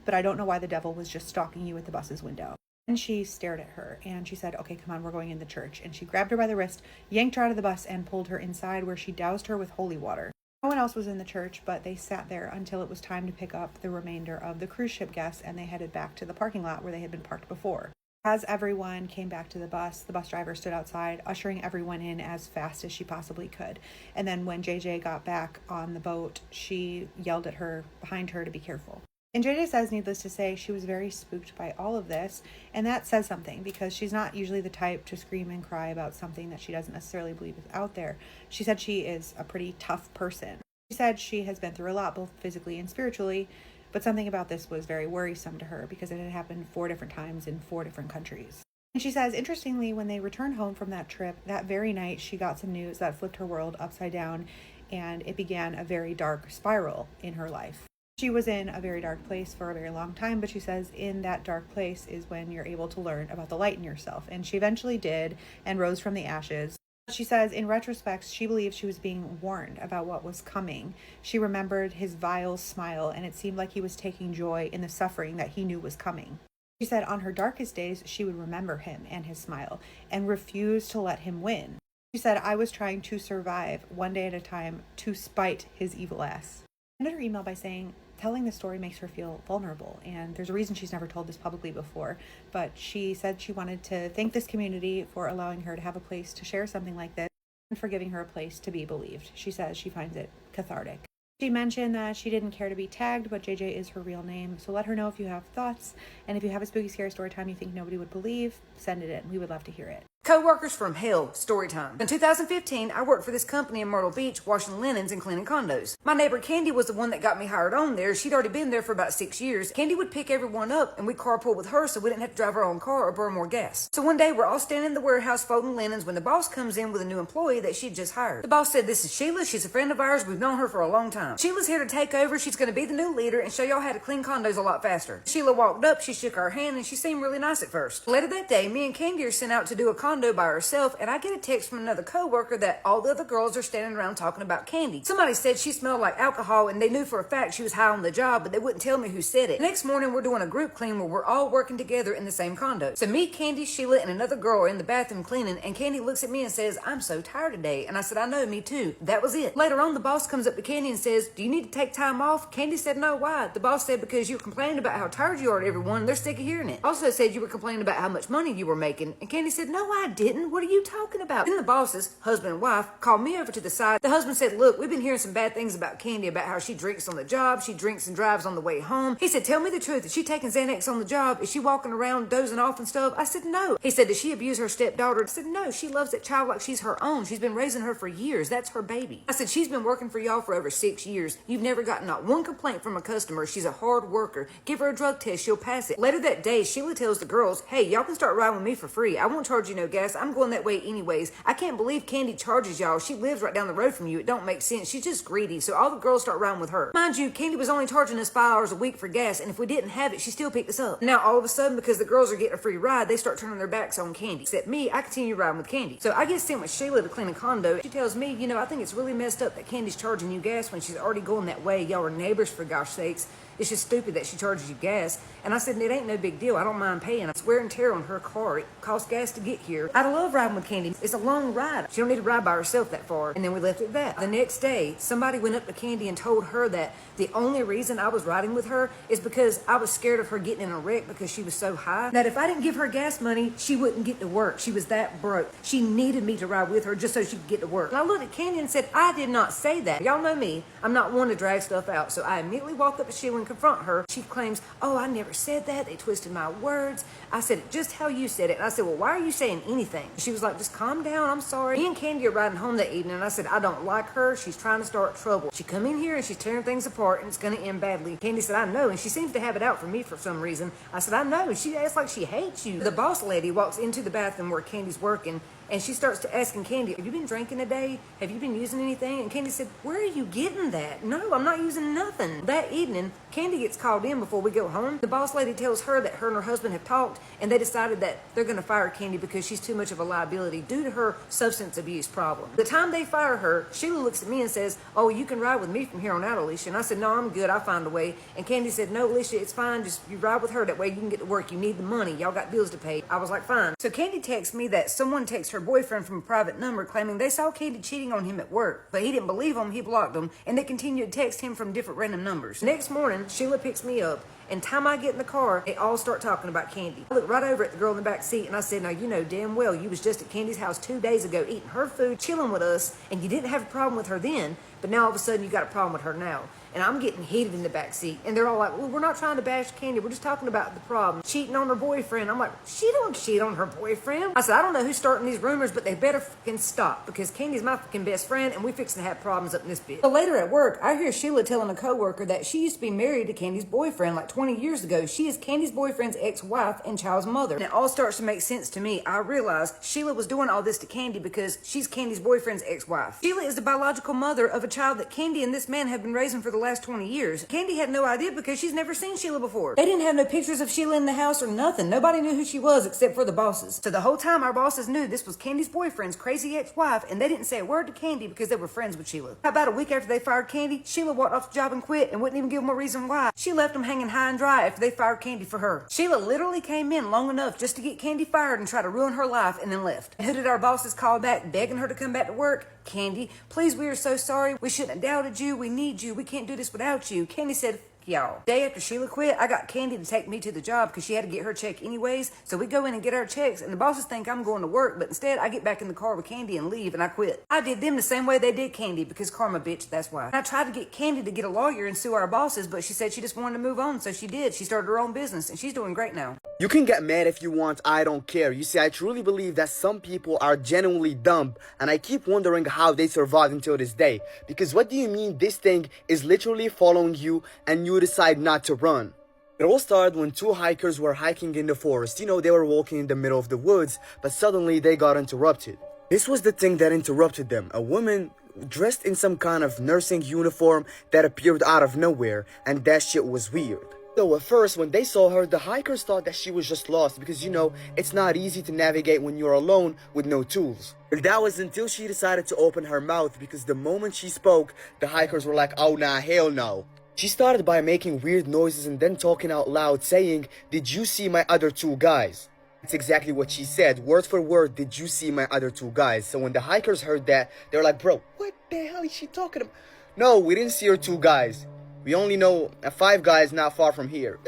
but I don't know why the devil was just stalking you at the bus's window. And she stared at her and she said, okay, come on, we're going in the church. And she grabbed her by the wrist, yanked her out of the bus, and pulled her inside where she doused her with holy water. No one else was in the church, but they sat there until it was time to pick up the remainder of the cruise ship guests, and they headed back to the parking lot where they had been parked before. As everyone came back to the bus driver stood outside, ushering everyone in as fast as she possibly could. And then when JJ got back on the boat, she yelled at her behind her to be careful. And JJ says, needless to say, she was very spooked by all of this, and that says something because she's not usually the type to scream and cry about something that she doesn't necessarily believe is out there. She said she is a pretty tough person. She said she has been through a lot, both physically and spiritually, but something about this was very worrisome to her because it had happened 4 different times in 4 different countries. And she says, interestingly, when they returned home from that trip, that very night she got some news that flipped her world upside down, and it began a very dark spiral in her life. She was in a very dark place for a very long time, but she says in that dark place is when you're able to learn about the light in yourself. And she eventually did and rose from the ashes. She says, in retrospect, she believed she was being warned about what was coming. She remembered his vile smile, and it seemed like he was taking joy in the suffering that he knew was coming. She said on her darkest days, she would remember him and his smile and refuse to let him win. She said, I was trying to survive one day at a time to spite his evil ass. I ended her email by saying, telling this story makes her feel vulnerable, and there's a reason she's never told this publicly before, but she said she wanted to thank this community for allowing her to have a place to share something like this and for giving her a place to be believed. She says she finds it cathartic. She mentioned that she didn't care to be tagged, but JJ is her real name, so let her know if you have thoughts, and if you have a spooky scary story time you think nobody would believe, send it in. We would love to hear it. Co-workers from hell, story time. In 2015, I worked for this company in Myrtle Beach, washing linens and cleaning condos. My neighbor Candy was the one that got me hired on there. She'd already been there for about 6 years. Candy would pick everyone up, and we'd carpool with her so we didn't have to drive our own car or burn more gas. So one day, we're all standing in the warehouse folding linens when the boss comes in with a new employee that she'd just hired. The boss said, this is Sheila. She's a friend of ours. We've known her for a long time. Sheila's here to take over. She's going to be the new leader and show y'all how to clean condos a lot faster. Sheila walked up, she shook our hand, and she seemed really nice at first. Later that day, me and Candy are sent out to do a condo by ourselves, and I get a text from another coworker that all the other girls are standing around talking about Candy. Somebody said she smelled like alcohol, and they knew for a fact she was high on the job, but they wouldn't tell me who said it. The next morning, we're doing a group clean where we're all working together in the same condo. So me, Candy, Sheila, and another girl are in the bathroom cleaning, and Candy looks at me and says, I'm so tired today. And I said, I know, me too. That was it. Later on, the boss comes up to Candy and says, do you need to take time off? Candy said, no, why? The boss said, because you were complaining about how tired you are to everyone. They're sick of hearing it. Also said you were complaining about how much money you were making. And Candy said, no, I didn't. What are you talking about? Then the bosses, husband and wife, called me over to the side. The husband said, look, we've been hearing some bad things about Candy, about how she drinks on the job, she drinks and drives on the way home. He said, tell me the truth. Is she taking Xanax on the job? Is she walking around dozing off and stuff? I said, no. He said, does she abuse her stepdaughter? I said, no, she loves that child like she's her own. She's been raising her for years. That's her baby. I said, she's been working for y'all for over 6 years. You've never gotten not one complaint from a customer. She's a hard worker. Give her a drug test. She'll pass it. Later that day, Sheila tells the girls, hey, y'all can start riding with me for free. I won't charge you no gas. I'm going that way anyways. I can't believe Candy charges y'all. She lives right down the road from you. It don't make sense. She's just greedy. So all the girls start riding with her. Mind you, Candy was only charging us $5 a week for gas, and if we didn't have it, she still picked us up. Now all of a sudden, because the girls are getting a free ride, they start turning their backs on Candy. Except me, I continue riding with Candy. So I get sent with Sheila to clean a condo. She tells me, you know, I think it's really messed up that Candy's charging you gas when she's already going that way. Y'all are neighbors, for gosh sakes. It's just stupid that she charges you gas. And I said, it ain't no big deal. I don't mind paying. It's wear and tear on her car. It costs gas to get here. I love riding with Candy. It's a long ride. She don't need to ride by herself that far. And then we left it at that. The next day, somebody went up to Candy and told her that the only reason I was riding with her is because I was scared of her getting in a wreck because she was so high. That if I didn't give her gas money, she wouldn't get to work. She was that broke. She needed me to ride with her just so she could get to work. And I looked at Candy and said, I did not say that. Y'all know me. I'm not one to drag stuff out. So I immediately walked up to Sheila and confront her. She claims, oh, I never said that. They twisted my words. I said it just how you said it. And I said, well, why are you saying anything? She was like, just calm down. I'm sorry. Me and Candy are riding home that evening, and I said, I don't like her. She's trying to start trouble. She come in here and she's tearing things apart, and it's going to end badly. Candy said, I know. And she seems to have it out for me for some reason. I said, I know. She acts like she hates you. The boss lady walks into the bathroom where Candy's working, and she starts to asking Candy, have you been drinking today? Have you been using anything? And Candy said, where are you getting that? No, I'm not using nothing. That evening, Candy gets called in before we go home. The boss lady tells her that her and her husband have talked, and they decided that they're going to fire Candy because she's too much of a liability due to her substance abuse problem. The time they fire her, Sheila looks at me and says, oh, you can ride with me from here on out, Alicia. And I said, no, I'm good. I'll find a way. And Candy said, no, Alicia, it's fine. Just you ride with her. That way you can get to work. You need the money. Y'all got bills to pay. I was like, fine. So Candy texts me that someone texts her boyfriend from a private number claiming they saw Candy cheating on him at work, but he didn't believe him. He blocked them, and they continued to text him from different random numbers. Next morning, Sheila picks me up, and time I get in the car, they all start talking about Candy. I look right over at the girl in the back seat, and I said, now you know damn well you was just at Candy's house 2 days ago eating her food, chilling with us, and you didn't have a problem with her then, but now all of a sudden you got a problem with her now. And I'm getting heated in the back seat, and they're all like, well, we're not trying to bash Candy, we're just talking about the problem, cheating on her boyfriend. I'm like, she don't cheat on her boyfriend. I said, I don't know who's starting these rumors, but they better fucking stop, because Candy's my fucking best friend, and we fixing to have problems up in this bitch. So later at work, I hear Sheila telling a coworker that she used to be married to Candy's boyfriend like 20 years ago. She is Candy's boyfriend's ex-wife and child's mother. And it all starts to make sense to me. I realize Sheila was doing all this to Candy because she's Candy's boyfriend's ex-wife. Sheila is the biological mother of a child that Candy and this man have been raising for the last 20 years. Candy had no idea because she's never seen Sheila before. They didn't have no pictures of Sheila in the house or nothing. Nobody knew who she was except for the bosses. So the whole time our bosses knew this was Candy's boyfriend's crazy ex-wife, and they didn't say a word to Candy because they were friends with Sheila. About a week after they fired Candy, Sheila walked off the job and quit and wouldn't even give them a reason why. She left them hanging high and dry after they fired Candy for her. Sheila literally came in long enough just to get Candy fired and try to ruin her life and then left. Who did our bosses call back begging her to come back to work? Candy. Please, we are so sorry. We shouldn't have doubted you. We need you. We can't do this without you. Candy said, y'all. Day after Sheila quit, I got Candy to take me to the job because she had to get her check anyways. So we go in and get our checks, and the bosses think I'm going to work, but instead I get back in the car with Candy and leave, and I quit. I did them the same way they did Candy because karma, bitch, that's why. And I tried to get Candy to get a lawyer and sue our bosses, but she said she just wanted to move on, so she did. She started her own business, and she's doing great now. You can get mad if you want, I don't care. You see, I truly believe that some people are genuinely dumb, and I keep wondering how they survived until this day. Because what do you mean this thing is literally following you and you decide not to run? It all started when two hikers were hiking in the forest. You know, they were walking in the middle of the woods, but suddenly they got interrupted. This was the thing that interrupted them. A woman dressed in some kind of nursing uniform that appeared out of nowhere, and that shit was weird. So at first, when they saw her, the hikers thought that she was just lost because, you know, it's not easy to navigate when you're alone with no tools. But that was until she decided to open her mouth, because the moment she spoke, the hikers were like, oh nah, hell no. She started by making weird noises and then talking out loud saying, did you see my other two guys? That's exactly what she said, word for word, did you see my other two guys? So when the hikers heard that, they were like, bro, what the hell is she talking about? No, we didn't see her two guys. We only know 5 guys not far from here.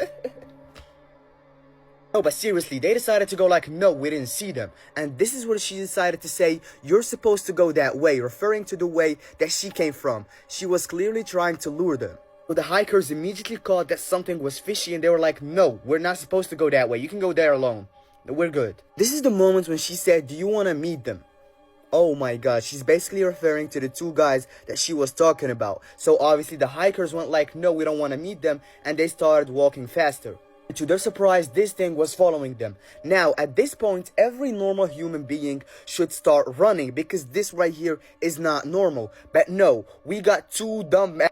No, but seriously, they decided to go like, no, we didn't see them. And this is where she decided to say, you're supposed to go that way, referring to the way that she came from. She was clearly trying to lure them. So the hikers immediately caught that something was fishy and they were like, no, we're not supposed to go that way. You can go there alone. We're good. This is the moment when she said, do you want to meet them? Oh my god, she's basically referring to the 2 guys that she was talking about. So obviously the hikers went like, no, we don't want to meet them, and they started walking faster. And to their surprise, this thing was following them. Now, at this point, every normal human being should start running because this right here is not normal. But no, we got 2 dumb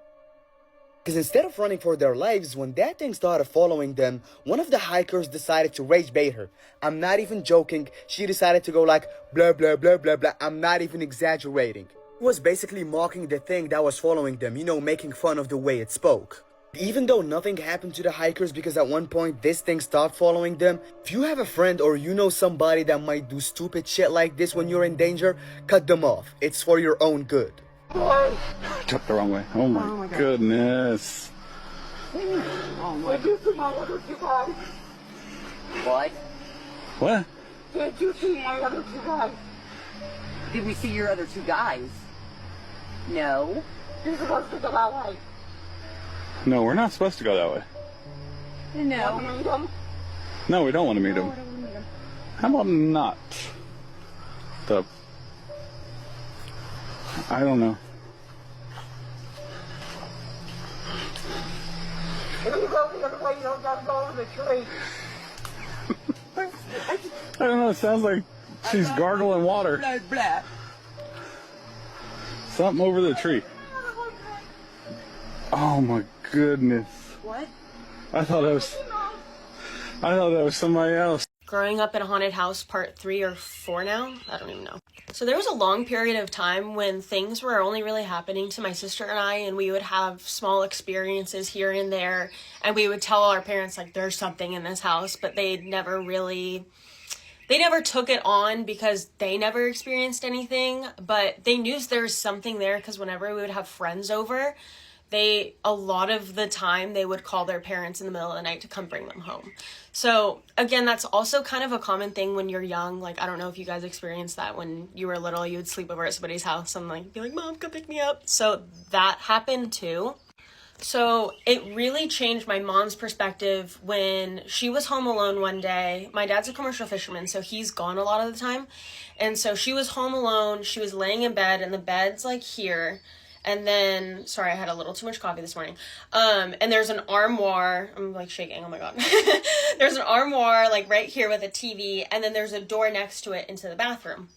because instead of running for their lives, when that thing started following them, one of the hikers decided to rage bait her. I'm not even joking. She decided to go like, blah, blah, blah, blah, blah. I'm not even exaggerating. He was basically mocking the thing that was following them, you know, making fun of the way it spoke. Even though nothing happened to the hikers because at one point this thing stopped following them, if you have a friend or you know somebody that might do stupid shit like this when you're in danger, cut them off. It's for your own good. Took the wrong way. Oh my goodness. Did you see my other 2 guys? What? What? Did you see my other 2 guys? Did we see your other 2 guys? No. You're supposed to go that way. No, we're not supposed to go that way. No. Want to meet them? No, we don't want to meet him. How about not? I don't know. If you go the other way, you don't have to go over the tree. I don't know, it sounds like she's gargling water. Blah, blah. Something over the tree. Oh my goodness. What? I thought that was somebody else. Growing up in a haunted house, part 3 or 4 now? I don't even know. So there was a long period of time when things were only really happening to my sister and I, and we would have small experiences here and there, and we would tell our parents, like, there's something in this house, but they never took it on because they never experienced anything, but they knew there was something there because whenever we would have friends over, a lot of the time they would call their parents in the middle of the night to come bring them home. So again, that's also kind of a common thing when you're young. Like, I don't know if you guys experienced that when you were little, you would sleep over at somebody's house and like be like, Mom, come pick me up. So that happened too. So it really changed my mom's perspective when she was home alone one day. My dad's a commercial fisherman, so he's gone a lot of the time. And so she was home alone. She was laying in bed and the bed's like here. And then, sorry, I had a little too much coffee this morning. And there's an armoire. I'm like shaking. Oh my God. There's an armoire like right here with a TV. And then there's a door next to it into the bathroom.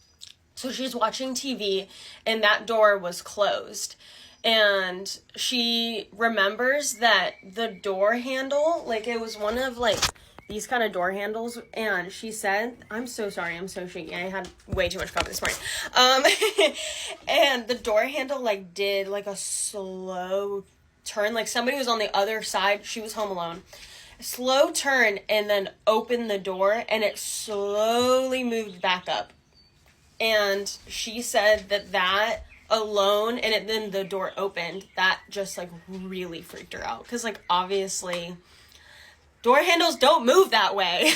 So she's watching TV and that door was closed. And she remembers that the door handle, like it was one of like these kind of door handles, and she said, I'm so sorry, I'm so shaky, I had way too much coffee this morning. And the door handle like did like a slow turn, like somebody was on the other side, she was home alone, slow turn, and then opened the door, and it slowly moved back up. And she said that alone, and then the door opened, that just like really freaked her out, because like obviously door handles don't move that way.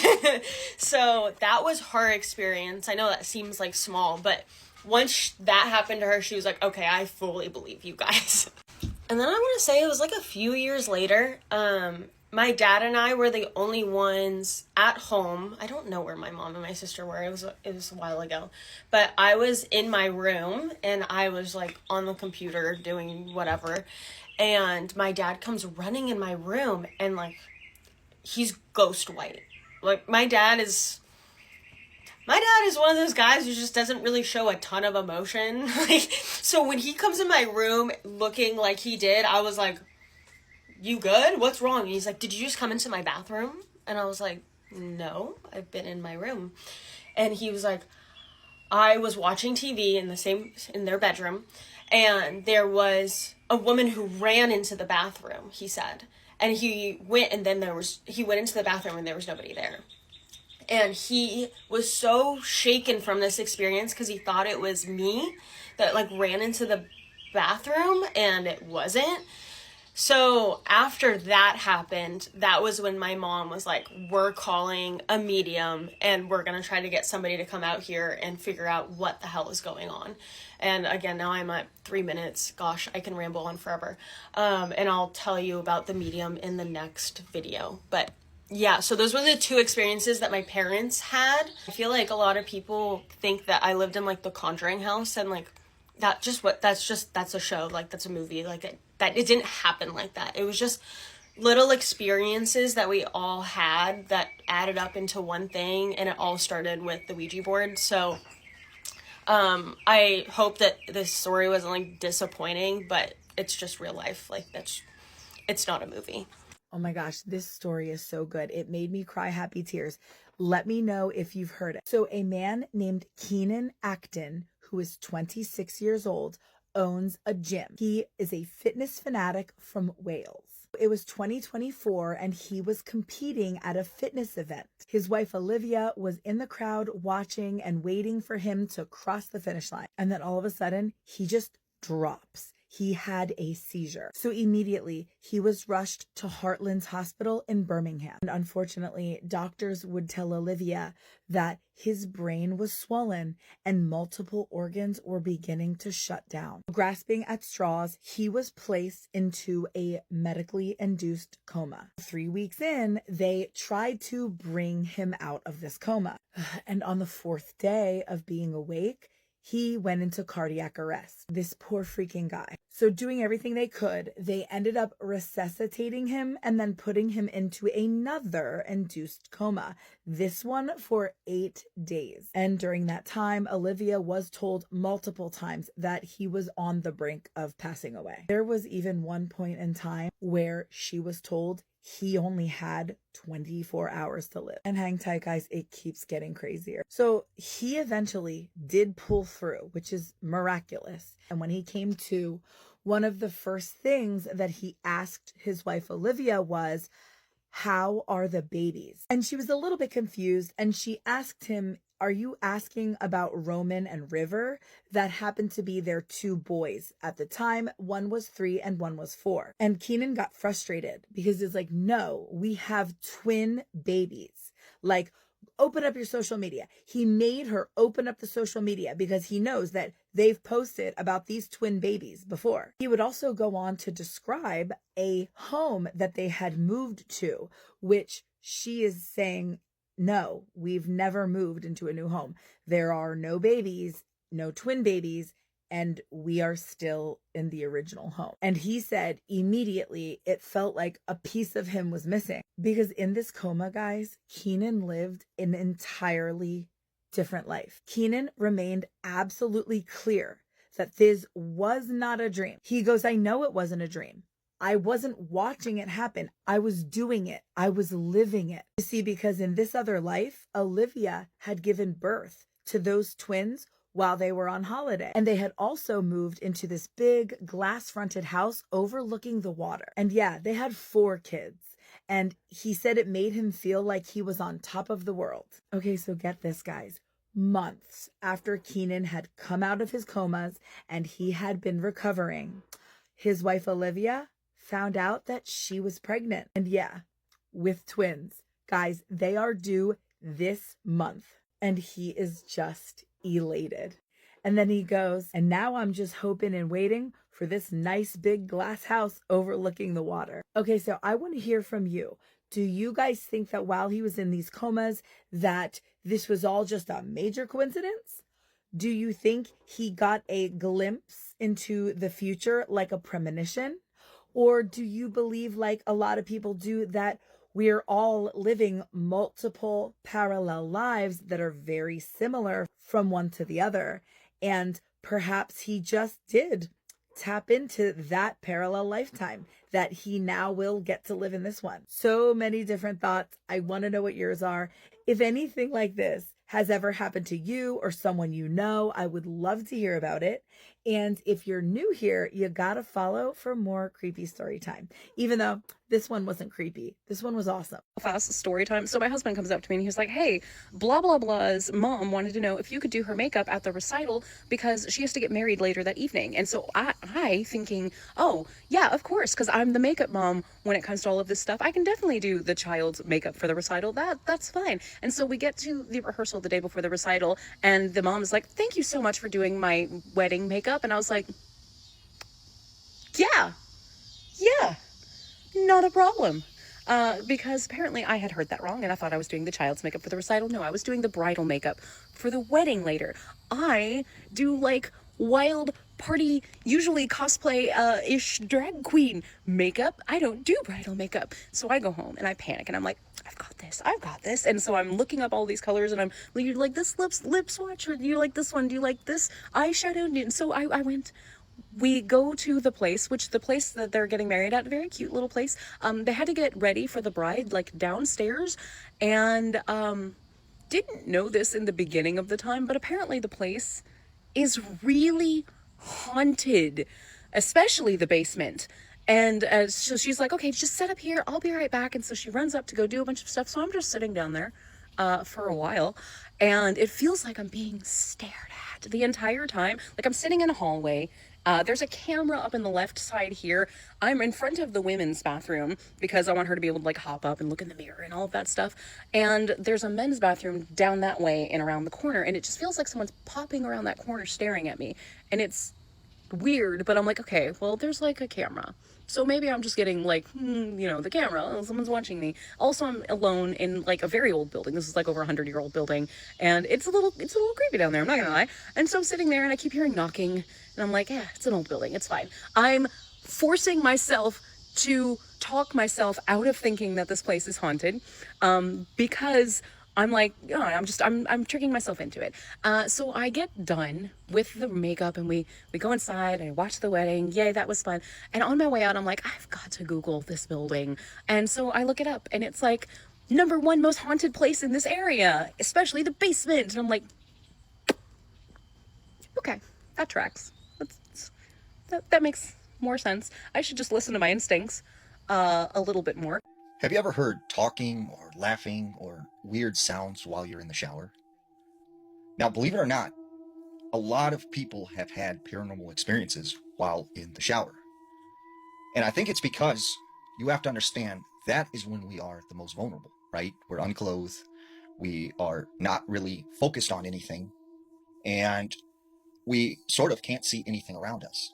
So that was her experience. I know that seems like small, but once that happened to her, she was like, okay, I fully believe you guys. And then I want to say it was like a few years later, my dad and I were the only ones at home. I don't know where my mom and my sister were. It was a while ago. But I was in my room and I was like on the computer doing whatever. And my dad comes running in my room and like he's ghost white. Like my dad is one of those guys who just doesn't really show a ton of emotion. Like, so when he comes in my room looking like he did, I was like, you good? What's wrong? And he's like, did you just come into my bathroom? And I was like, no, I've been in my room. And he was like, I was watching TV in their bedroom, and there was a woman who ran into the bathroom, he said. And he went, and then he went into the bathroom and there was nobody there. And he was so shaken from this experience because he thought it was me that like ran into the bathroom, and it wasn't. So after that happened, that was when my mom was like, we're calling a medium and we're going to try to get somebody to come out here and figure out what the hell is going on. And again, now I'm at 3 minutes. Gosh, I can ramble on forever. And I'll tell you about the medium in the next video. But yeah, so those were the two experiences that my parents had. I feel like a lot of people think that I lived in like the Conjuring house, and like that's a show, like that's a movie, like it didn't happen like that. It was just little experiences that we all had that added up into one thing, and it all started with the Ouija board. So I hope that this story wasn't like disappointing, but it's just real life. Like it's not a movie. Oh my gosh, this story is so good. It made me cry happy tears. Let me know if you've heard it. So a man named Keenan Acton, who is 26 years old, owns a gym. He is a fitness fanatic from Wales. It was 2024 and he was competing at a fitness event. His wife Olivia was in the crowd watching and waiting for him to cross the finish line. And then all of a sudden, he just drops. He had a seizure. So immediately he was rushed to Heartland's Hospital in Birmingham. And unfortunately, doctors would tell Olivia that his brain was swollen and multiple organs were beginning to shut down. Grasping at straws, he was placed into a medically induced coma. 3 weeks in, they tried to bring him out of this coma. And on the 4th day of being awake, he went into cardiac arrest. This poor freaking guy. So doing everything they could, they ended up resuscitating him and then putting him into another induced coma. This one for 8 days. And during that time, Olivia was told multiple times that he was on the brink of passing away. There was even one point in time where she was told he only had 24 hours to live. And hang tight, guys, it keeps getting crazier. So he eventually did pull through, which is miraculous. And when he came to, one of the first things that he asked his wife Olivia was, how are the babies? And she was a little bit confused, and she asked him, are you asking about Roman and River? That happened to be their 2 boys at the time. One was 3 and one was 4. And Keenan got frustrated because it's like, no, we have twin babies. Like, open up your social media. He made her open up the social media because he knows that they've posted about these twin babies before. He would also go on to describe a home that they had moved to, which she is saying, no, we've never moved into a new home. There are no babies, no twin babies, and we are still in the original home. And he said immediately it felt like a piece of him was missing because in this coma, guys, Keenan lived an entirely different life. Keenan remained absolutely clear that this was not a dream. He goes, I know it wasn't a dream. I wasn't watching it happen. I was doing it. I was living it. You see, because in this other life, Olivia had given birth to those twins while they were on holiday. And they had also moved into this big glass-fronted house overlooking the water. And yeah, they had 4 kids. And he said it made him feel like he was on top of the world. Okay, so get this, guys. Months after Keenan had come out of his comas and he had been recovering, his wife Olivia found out that she was pregnant. And yeah, with twins. Guys, they are due this month. And he is just elated. And then he goes, and now I'm just hoping and waiting for this nice big glass house overlooking the water. Okay, so I want to hear from you. Do you guys think that while he was in these comas, that this was all just a major coincidence? Do you think he got a glimpse into the future like a premonition? Or do you believe, like a lot of people do, that we're all living multiple parallel lives that are very similar from one to the other? And perhaps he just did tap into that parallel lifetime that he now will get to live in this one. So many different thoughts. I want to know what yours are. If anything like this has ever happened to you or someone you know, I would love to hear about it. And if you're new here, you gotta follow for more creepy story time. Even though this one wasn't creepy, this one was awesome. Fast story time. So my husband comes up to me and he was like, hey, blah blah blah's mom wanted to know if you could do her makeup at the recital because she has to get married later that evening. And so I thinking, oh yeah, of course, because I'm the makeup mom when it comes to all of this stuff, I can definitely do the child's makeup for the recital. That's fine. And so we get to the rehearsal the day before the recital and the mom is like, thank you so much for doing my wedding makeup. And I was like, yeah, not a problem. Because apparently I had heard that wrong and I thought I was doing the child's makeup for the recital. No, I was doing the bridal makeup for the wedding later. I do like wild party, usually cosplay-ish drag queen makeup. I don't do bridal makeup. So I go home and I panic and I'm like, I've got this. And so I'm looking up all these colors and I'm like, you like this lip swatch? Or do you like this one? Do you like this eyeshadow? And so I went. We go to the place that they're getting married at, a very cute little place. They had to get ready for the bride, like downstairs, and didn't know this in the beginning of the time, but apparently the place is really haunted, especially the basement. And so she's like, okay, just set up here, I'll be right back. And so she runs up to go do a bunch of stuff. So I'm just sitting down there for a while, and it feels like I'm being stared at the entire time. Like I'm sitting in a hallway. There's a camera up in the left side here. I'm in front of the women's bathroom because I want her to be able to like hop up and look in the mirror and all of that stuff. And there's a men's bathroom down that way and around the corner. And it just feels like someone's popping around that corner staring at me. And it's weird, but I'm like, okay, well, there's like a camera. So maybe I'm just getting like, the camera, someone's watching me. Also, I'm alone in like a very old building. This is like over 100-year-old building. And it's a little creepy down there, I'm not gonna lie. And so I'm sitting there and I keep hearing knocking and I'm like, yeah, it's an old building, it's fine. I'm forcing myself to talk myself out of thinking that this place is haunted, because I'm like, I'm tricking myself into it. So I get done with the makeup and we go inside and I watch the wedding. Yay, that was fun. And on my way out, I'm like, I've got to Google this building. And so I look it up and it's like #1 most haunted place in this area, especially the basement. And I'm like, okay, that tracks. That makes more sense. I should just listen to my instincts a little bit more. Have you ever heard talking or laughing or weird sounds while you're in the shower? Now, believe it or not, a lot of people have had paranormal experiences while in the shower. And I think it's because you have to understand that is when we are the most vulnerable, right? We're unclothed. We are not really focused on anything. And we sort of can't see anything around us.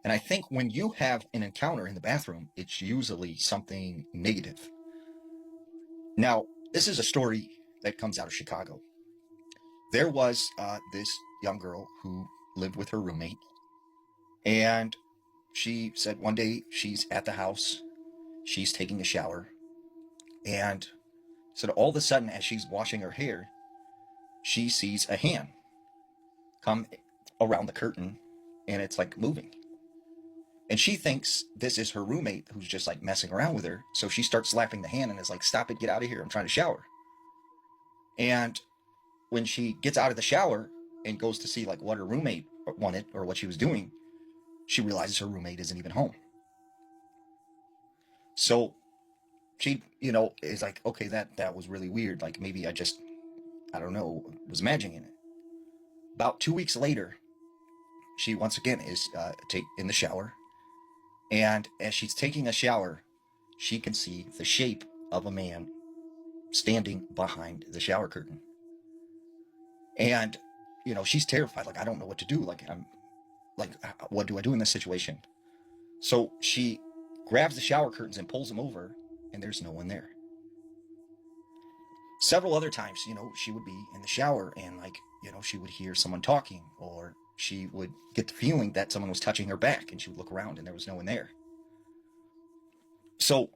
And I think when you have an encounter in the bathroom, it's usually something negative. Now, this is a story that comes out of Chicago. There was this young girl who lived with her roommate. And she said one day she's at the house, she's taking a shower, and said all of a sudden as she's washing her hair, she sees a hand come around the curtain and it's like moving. And she thinks this is her roommate who's just like messing around with her. So she starts slapping the hand and is like, "Stop it, get out of here, I'm trying to shower." And when she gets out of the shower and goes to see like what her roommate wanted or what she was doing, she realizes her roommate isn't even home. So she, is like, okay, that was really weird. Like maybe I don't know, was imagining it. About 2 weeks later, she once again is in the shower. And as she's taking a shower, she can see the shape of a man standing behind the shower curtain. And, she's terrified. Like, I don't know what to do. Like, what do I do in this situation? So she grabs the shower curtains and pulls them over, and there's no one there. Several other times, she would be in the shower and she would hear someone talking, or she would get the feeling that someone was touching her back, and she would look around and there was no one there. So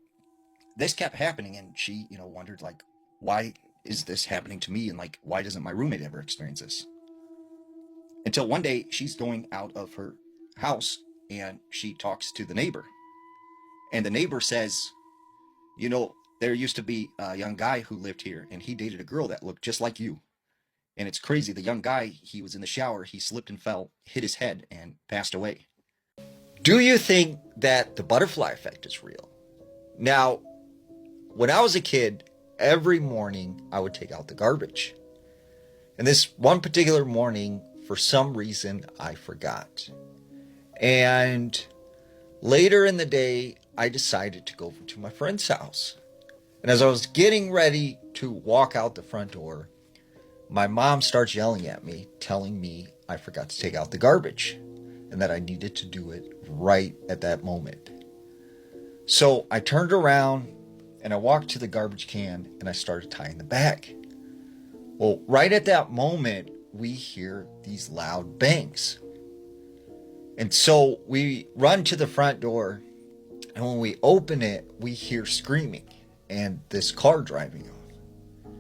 this kept happening, and she, wondered like, why is this happening to me? And like, why doesn't my roommate ever experience this? Until one day she's going out of her house and she talks to the neighbor. And the neighbor says, there used to be a young guy who lived here, and he dated a girl that looked just like you. And it's crazy. The young guy, he was in the shower, he slipped and fell, hit his head, and passed away. Do you think that the butterfly effect is real? Now, when I was a kid, every morning I would take out the garbage. And this one particular morning, for some reason, I forgot. And later in the day, I decided to go over to my friend's house. And as I was getting ready to walk out the front door, my mom starts yelling at me, telling me I forgot to take out the garbage and that I needed to do it right at that moment. So I turned around and I walked to the garbage can and I started tying the bag. Well, right at that moment, we hear these loud bangs. And so we run to the front door, and when we open it, we hear screaming and this car driving off.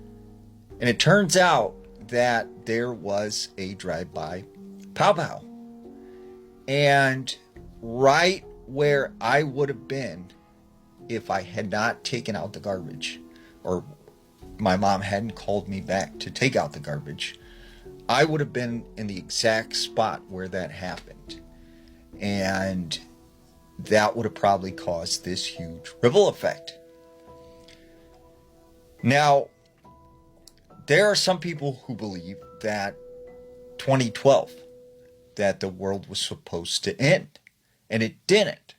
And it turns out that there was a drive-by pow pow. And right where I would have been if I had not taken out the garbage, or my mom hadn't called me back to take out the garbage, I would have been in the exact spot where that happened. And that would have probably caused this huge ripple effect. Now, there are some people who believe that 2012, that the world was supposed to end, and it didn't,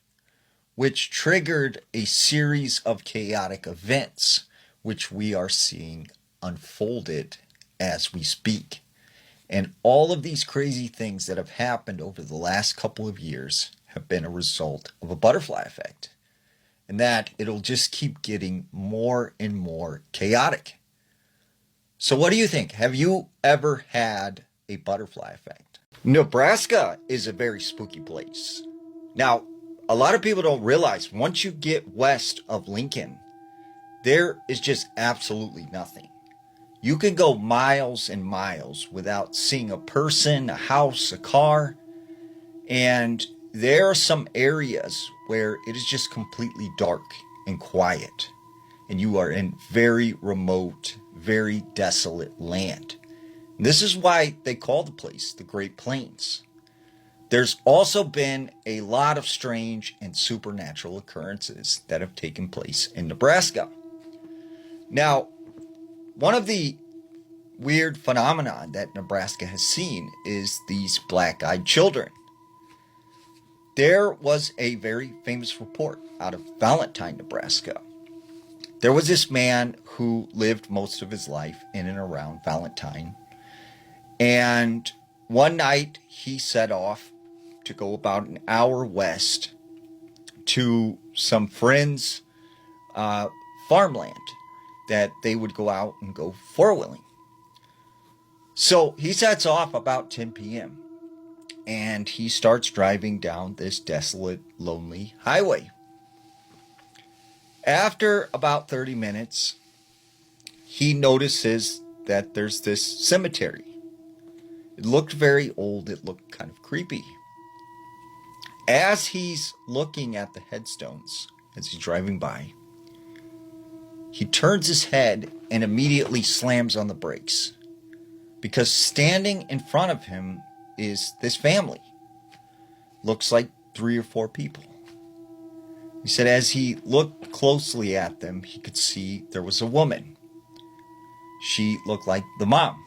which triggered a series of chaotic events, which we are seeing unfolded as we speak. And all of these crazy things that have happened over the last couple of years have been a result of a butterfly effect. And that it'll just keep getting more and more chaotic. So what do you think? Have you ever had a butterfly effect? Nebraska is a very spooky place. Now, a lot of people don't realize once you get west of Lincoln, there is just absolutely nothing. You can go miles and miles without seeing a person, a house, a car. And there are some areas where it is just completely dark and quiet. And you are in very remote, very desolate land. And this is why they call the place the Great Plains. There's also been a lot of strange and supernatural occurrences that have taken place in Nebraska. Now, one of the weird phenomenon that Nebraska has seen is these black-eyed children. There was a very famous report out of Valentine, Nebraska. There was this man who lived most of his life in and around Valentine. And one night he set off to go about an hour west to some friends' farmland that they would go out and go four-wheeling. So he sets off about 10 p.m. and he starts driving down this desolate, lonely highway. After about 30 minutes, he notices that there's this cemetery. It looked very old. It looked kind of creepy. As he's looking at the headstones, as he's driving by, he turns his head and immediately slams on the brakes, because standing in front of him is this family. Looks like 3 or 4 people. He said as he looked closely at them, he could see there was a woman. She looked like the mom.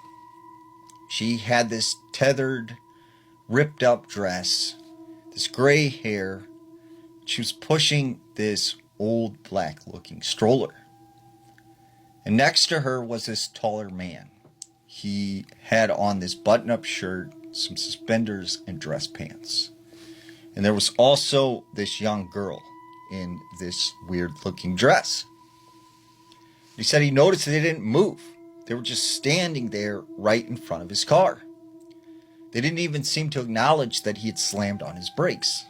She had this tethered, ripped up dress, this gray hair. She was pushing this old black looking stroller. And next to her was this taller man. He had on this button-up shirt, some suspenders, and dress pants. And there was also this young girl in this weird-looking dress. He said he noticed they didn't move. They were just standing there right in front of his car. They didn't even seem to acknowledge that he had slammed on his brakes.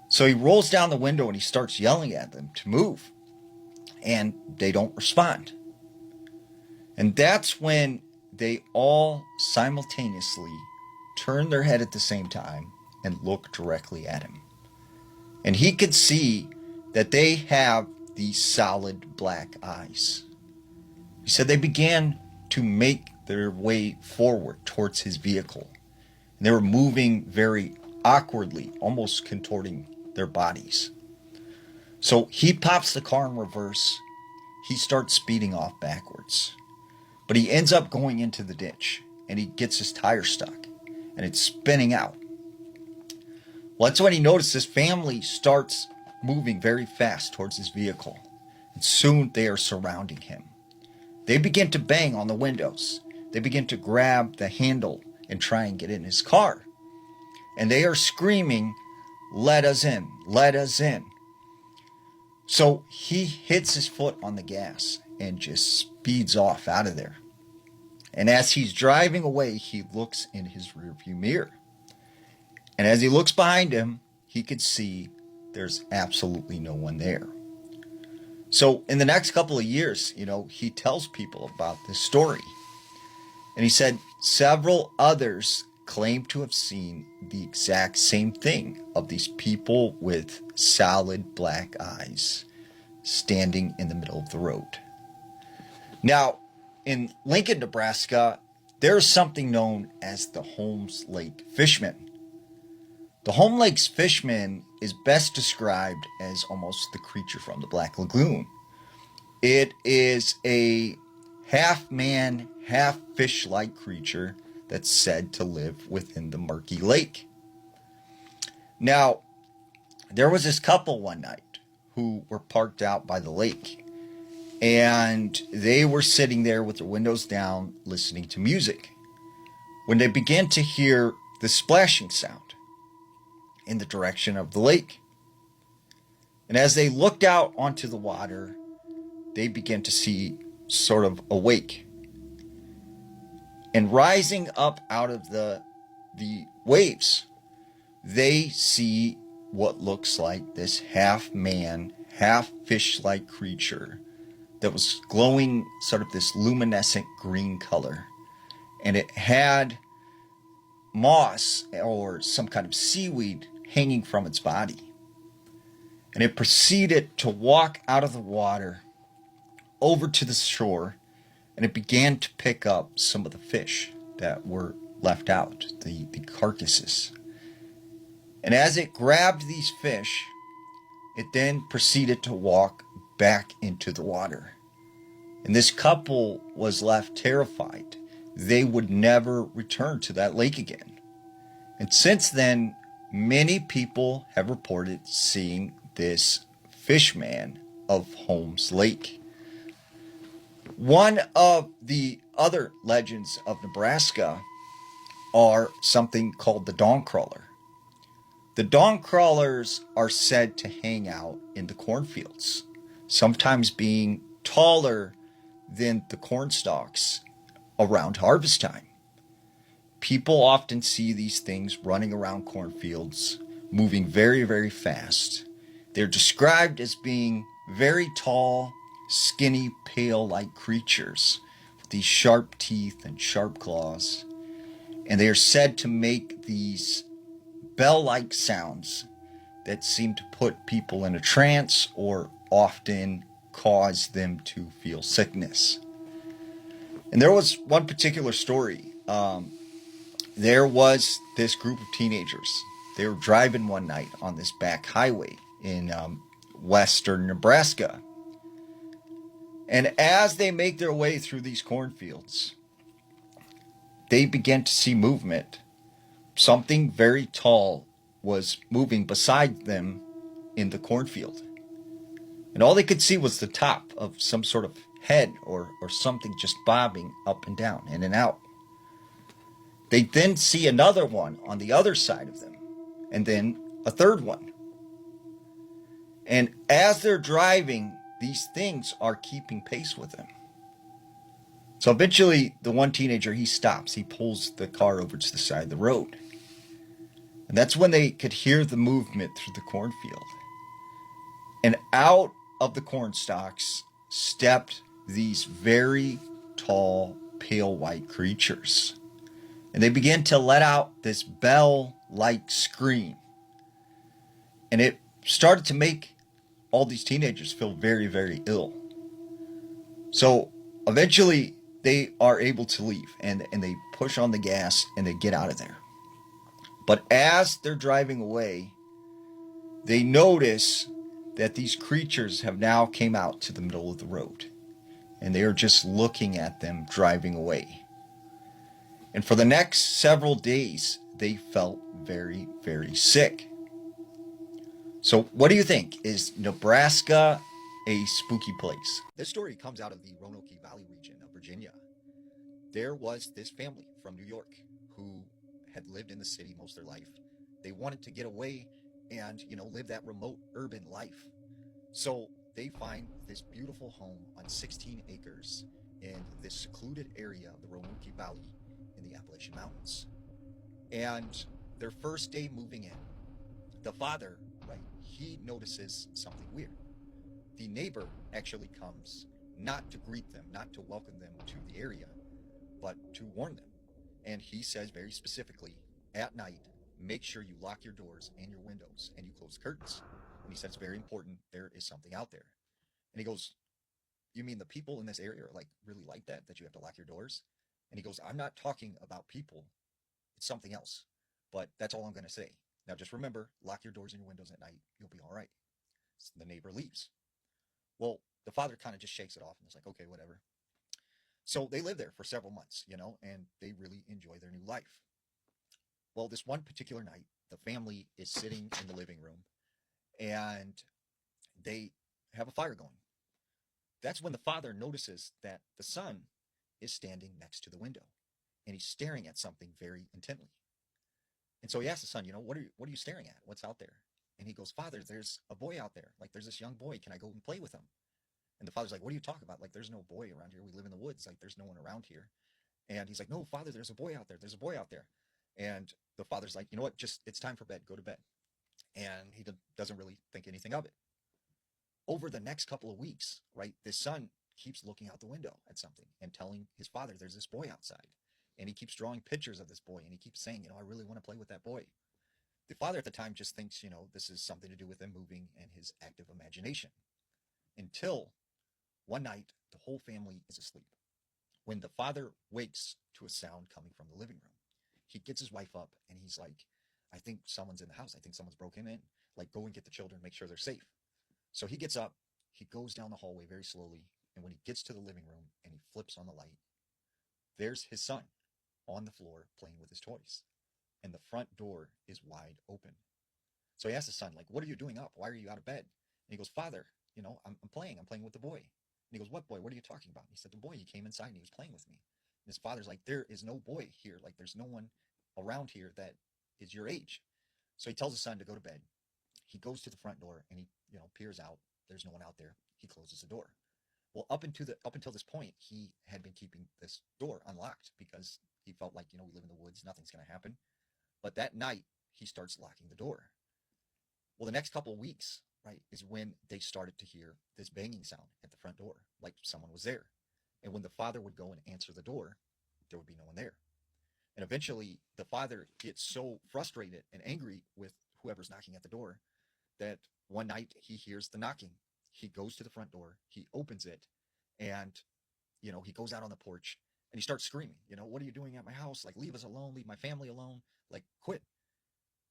So he rolls down the window and he starts yelling at them to move. And they don't respond. And that's when they all simultaneously turn their head at the same time and look directly at him. And he could see that they have these solid black eyes. He said they began to make their way forward towards his vehicle. And they were moving very awkwardly, almost contorting their bodies. So he pops the car in reverse. He starts speeding off backwards. But he ends up going into the ditch, and he gets his tire stuck, and it's spinning out. Well, that's when he noticed this family starts moving very fast towards his vehicle. And soon they are surrounding him. They begin to bang on the windows. They begin to grab the handle and try and get in his car. And they are screaming, "Let us in, let us in." So he hits his foot on the gas and just speeds off out of there. And as he's driving away, he looks in his rearview mirror. And as he looks behind him, he could see there's absolutely no one there. So in the next couple of years, he tells people about this story. And he said several others claim to have seen the exact same thing of these people with solid black eyes standing in the middle of the road. Now, in Lincoln, Nebraska, there's something known as the Holmes Lake Fishman. The Holmes Lake Fishman is best described as almost the creature from the Black Lagoon. It is a half-man, half-fish-like creature that's said to live within the murky lake. Now, there was this couple one night who were parked out by the lake, and they were sitting there with their windows down listening to music when they began to hear the splashing sound in the direction of the lake. And as they looked out onto the water, they began to see sort of a wake. And rising up out of the waves, they see what looks like this half-man, half-fish-like creature that was glowing sort of this luminescent green color. And it had moss or some kind of seaweed hanging from its body. And it proceeded to walk out of the water over to the shore, and it began to pick up some of the fish that were left out, the carcasses. And as it grabbed these fish, it then proceeded to walk back into the water. And this couple was left terrified. They would never return to that lake again. And since then, many people have reported seeing this fishman of Holmes Lake. One of the other legends of Nebraska are something called the dawn crawler. The dawn crawlers are said to hang out in the cornfields, sometimes being taller than the corn stalks around harvest time. people often see these things running around cornfields, moving very, very fast. They're described as being very tall, skinny, pale-like creatures with these sharp teeth and sharp claws. And they are said to make these bell-like sounds that seem to put people in a trance or often cause them to feel sickness. And there was one particular story. There was this group of teenagers. They were driving one night on this back highway in western Nebraska. And as they make their way through these cornfields, they begin to see movement. Something very tall was moving beside them in the cornfield. And all they could see was the top of some sort of head or something just bobbing up and down, in and out. They then see another one on the other side of them, and then a third one. And as they're driving, these things are keeping pace with them. So eventually, the one teenager, he stops. He pulls the car over to the side of the road. And that's when they could hear the movement through the cornfield. And out of the corn stalks stepped these very tall, pale white creatures. And they began to let out this bell-like scream. And it started to make all these teenagers feel very, very ill. So eventually they are able to leave and they push on the gas and they get out of there. But as they're driving away, they notice that these creatures have now came out to the middle of the road. And they are just looking at them driving away. And for the next several days, they felt very, very sick. So what do you think? Is Nebraska a spooky place? This story comes out of the Roanoke Valley region of Virginia. There was this family from New York who had lived in the city most of their life. They wanted to get away and, live that remote urban life. So they find this beautiful home on 16 acres in this secluded area of the Roanoke Valley in the Appalachian Mountains. And their first day moving in, the father, right, he notices something weird. The neighbor actually comes not to greet them, not to welcome them to the area, but to warn them. And he says very specifically, at night, make sure you lock your doors and your windows and you close the curtains. And he said, it's very important. There is something out there. And he goes, you mean the people in this area are really like that you have to lock your doors? And he goes, I'm not talking about people. It's something else. But that's all I'm going to say. Now just remember, lock your doors and your windows at night. You'll be all right. So the neighbor leaves. Well, the father kind of just shakes it off and is like, okay, whatever. So they live there for several months, and they really enjoy their new life. Well, this one particular night, the family is sitting in the living room and they have a fire going. That's when the father notices that the son is standing next to the window and he's staring at something very intently. And so he asks the son, what are you staring at? What's out there? And he goes, Father, there's a boy out there. There's this young boy. Can I go and play with him? And the father's like, what are you talking about? There's no boy around here. We live in the woods. There's no one around here. And he's like, no, Father, there's a boy out there. There's a boy out there. And the father's like, you know what? It's time for bed. Go to bed. And he doesn't really think anything of it. Over the next couple of weeks, right, this son keeps looking out the window at something and telling his father there's this boy outside. And he keeps drawing pictures of this boy. And he keeps saying, I really want to play with that boy. The father at the time just thinks, this is something to do with him moving and his active imagination. Until one night, the whole family is asleep. When the father wakes to a sound coming from the living room, he gets his wife up and he's like, I think someone's in the house. I think someone's broken in. Go and get the children, make sure they're safe. So he gets up, he goes down the hallway very slowly, and when he gets to the living room and he flips on the light, there's his son on the floor playing with his toys. And the front door is wide open. So he asks his son, what are you doing up? Why are you out of bed? And he goes, Father, I'm playing with the boy. And he goes, what boy? What are you talking about? And he said, the boy, he came inside and he was playing with me. And his father's like, there is no boy here. There's no one around here that is your age. So he tells his son to go to bed. He goes to the front door and he, peers out. There's no one out there. He closes the door. Well, up until this point, he had been keeping this door unlocked because He felt like, we live in the woods, nothing's going to happen. But that night, he starts locking the door. Well, the next couple of weeks, right, is when they started to hear this banging sound at the front door, like someone was there. And when the father would go and answer the door, there would be no one there. And eventually, the father gets so frustrated and angry with whoever's knocking at the door that one night he hears the knocking. He goes to the front door, he opens it, and, he goes out on the porch and he starts screaming, what are you doing at my house? Like, leave us alone, leave my family alone, like, quit.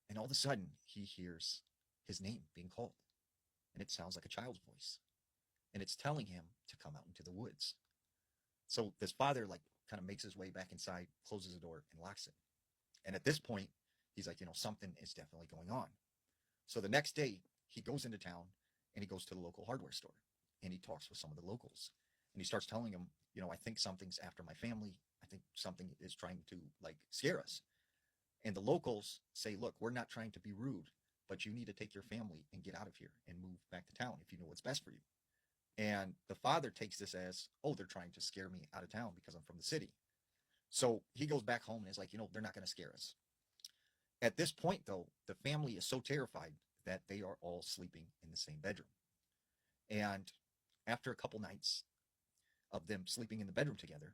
And all of a sudden, he hears his name being called. And it sounds like a child's voice. And it's telling him to come out into the woods. So this father, like, kind of makes his way back inside, closes the door, and locks it. And at this point, he's like, something is definitely going on. So the next day, he goes into town and he goes to the local hardware store and he talks with some of the locals. And he starts telling them, I think something's after my family. I think something is trying to, like, scare us. And the locals say, look, we're not trying to be rude, but you need to take your family and get out of here and move back to town if you know what's best for you. And the father takes this as, oh, they're trying to scare me out of town because I'm from the city. So he goes back home and is like, they're not going to scare us. At this point, though, the family is so terrified that they are all sleeping in the same bedroom. And after a couple nights of them sleeping in the bedroom together,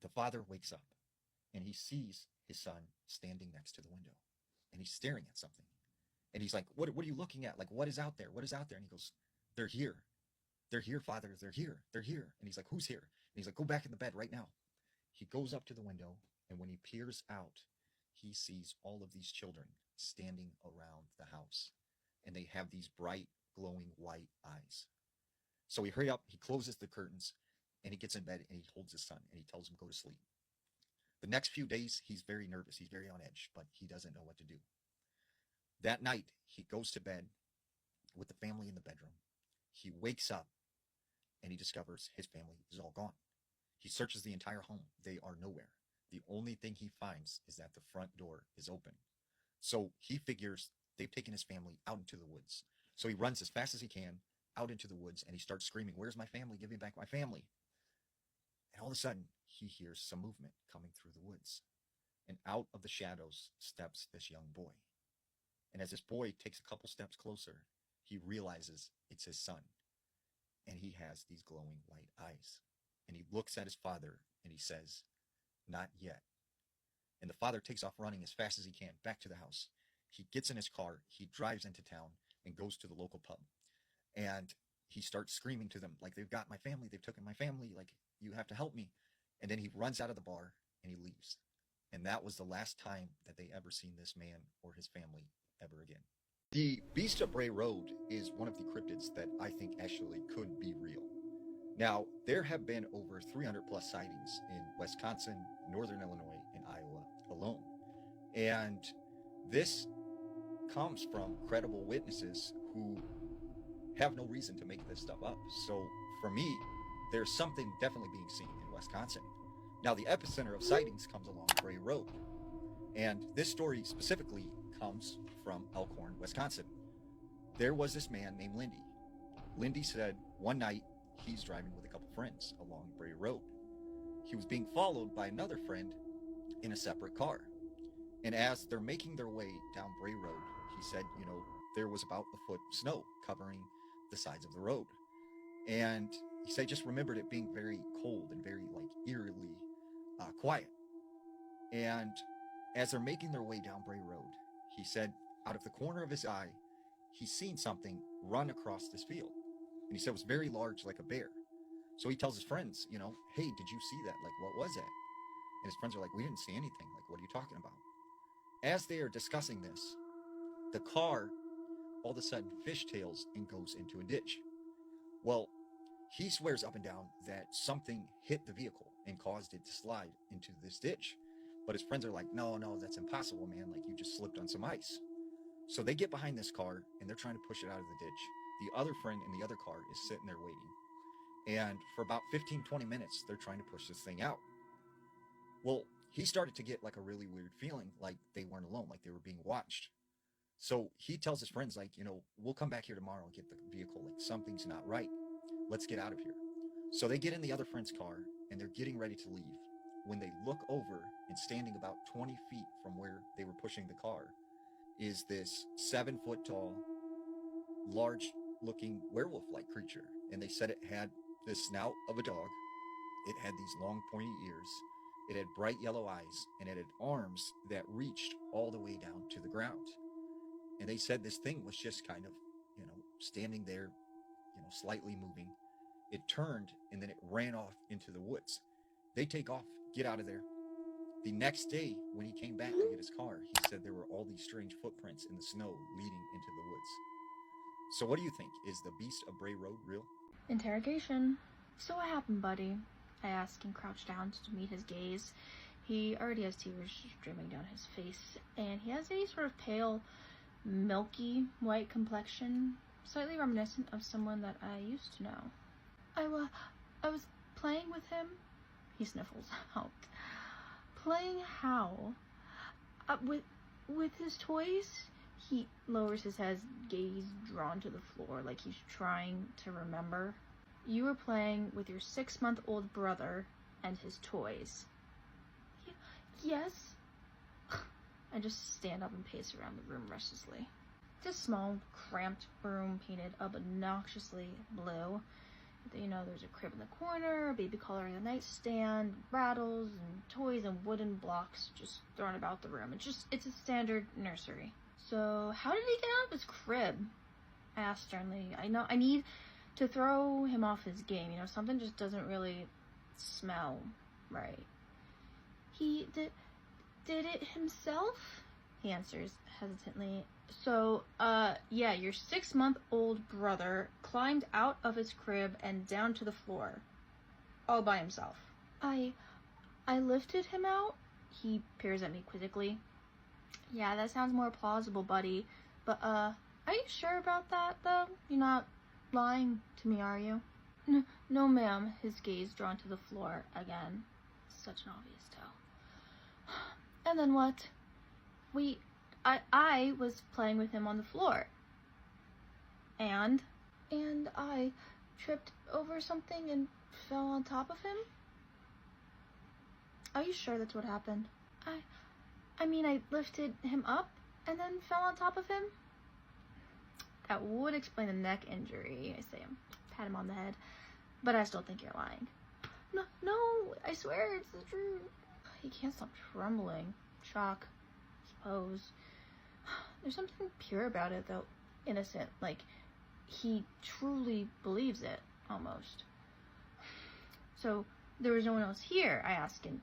the father wakes up and he sees his son standing next to the window and he's staring at something. And he's like, what are you looking at? Like, what is out there? What is out there? And he goes, they're here. They're here, Father. They're here. They're here. And he's like, who's here? And he's like, go back in the bed right now. He goes up to the window, and when he peers out, he sees all of these children standing around the house. And they have these bright, glowing white eyes. So he hurries up, he closes the curtains, and he gets in bed, and he holds his son, and he tells him, go to sleep. The next few days, he's very nervous. He's very on edge, but he doesn't know what to do. That night, he goes to bed with the family in the bedroom. He wakes up, and he discovers his family is all gone. He searches the entire home. They are nowhere. The only thing he finds is that the front door is open. So he figures they've taken his family out into the woods. So he runs as fast as he can out into the woods, and he starts screaming, where's my family? Give me back my family. And all of a sudden, he hears some movement coming through the woods. And out of the shadows steps this young boy. And as this boy takes a couple steps closer, he realizes it's his son. And he has these glowing white eyes. And he looks at his father and he says, not yet. And the father takes off running as fast as he can back to the house. He gets in his car, he drives into town and goes to the local pub. And he starts screaming to them, like, they've got my family, they've taken my family, like, you have to help me. And then he runs out of the bar and he leaves. And that was the last time that they ever seen this man or his family ever again. The Beast of Bray Road is one of the cryptids that I think actually could be real. Now, there have been over 300 plus sightings in Wisconsin, Northern Illinois, and Iowa alone. And this comes from credible witnesses who have no reason to make this stuff up. So for me, there's something definitely being seen in Wisconsin. Now, the epicenter of sightings comes along Bray Road. And this story specifically comes from Elkhorn, Wisconsin. There was this man named Lindy. Lindy said one night he's driving with a couple friends along Bray Road. He was being followed by another friend in a separate car. And as they're making their way down Bray Road, he said, there was about a foot of snow covering the sides of the road. And he said, just remembered it being very cold and very, like, eerily quiet. And as they're making their way down Bray Road, he said, out of the corner of his eye, he's seen something run across this field. And he said it was very large, like a bear. So he tells his friends, hey, did you see that? Like, what was that? And his friends are like, we didn't see anything. Like, what are you talking about? As they are discussing this, the car all of a sudden fishtails and goes into a ditch. Well, he swears up and down that something hit the vehicle and caused it to slide into this ditch. But his friends are like, no, that's impossible, man. Like, you just slipped on some ice. So they get behind this car and they're trying to push it out of the ditch. The other friend in the other car is sitting there waiting. And for about 15, 20 minutes, they're trying to push this thing out. Well, he started to get like a really weird feeling, like they weren't alone, like they were being watched. So he tells his friends, like, we'll come back here tomorrow and get the vehicle. Like, something's not right. Let's get out of here. So they get in the other friend's car and they're getting ready to leave when they look over and standing about 20 feet from where they were pushing the car is this 7-foot tall, large looking werewolf like creature. And they said it had the snout of a dog, it had these long pointy ears, it had bright yellow eyes, and it had arms that reached all the way down to the ground. And they said this thing was just kind of, standing there, slightly moving. It turned and then it ran off into the woods. They take off, get out of there. The next day, when he came back to get his car, he said there were all these strange footprints in the snow leading into the woods. So what do you think? Is the Beast of Bray Road real? Interrogation. So what happened, buddy? I asked and crouched down to meet his gaze. He already has tears streaming down his face, and he has a sort of pale, milky white complexion, slightly reminiscent of someone that I used to know. I was playing with him. He sniffles out. Playing how? With his toys? He lowers his head, gaze drawn to the floor like he's trying to remember. You were playing with your 6-month-old brother and his toys. Yes. I just stand up and pace around the room restlessly. It's a small, cramped room painted obnoxiously blue. There's a crib in the corner, a baby collar on the nightstand, rattles and toys and wooden blocks just thrown about the room. It's a standard nursery. So how did he get out of his crib? I asked sternly. I need to throw him off his game. Something just doesn't really smell right. He did it himself? He answers hesitantly. So, yeah, your 6-month-old brother climbed out of his crib and down to the floor. All by himself. I lifted him out? He peers at me quizzically. Yeah, that sounds more plausible, buddy. But, are you sure about that, though? You're not lying to me, are you? No, ma'am. His gaze drawn to the floor again. Such an obvious tell. And then what? I was playing with him on the floor. And I tripped over something and fell on top of him? Are you sure that's what happened? I mean, I lifted him up and then fell on top of him? That would explain the neck injury, I say, and pat him on the head. But I still think you're lying. No, I swear it's the truth. He can't stop trembling. Shock, I suppose. There's something pure about it, though. Innocent. Like, he truly believes it, almost. So, there was no one else here, I ask, and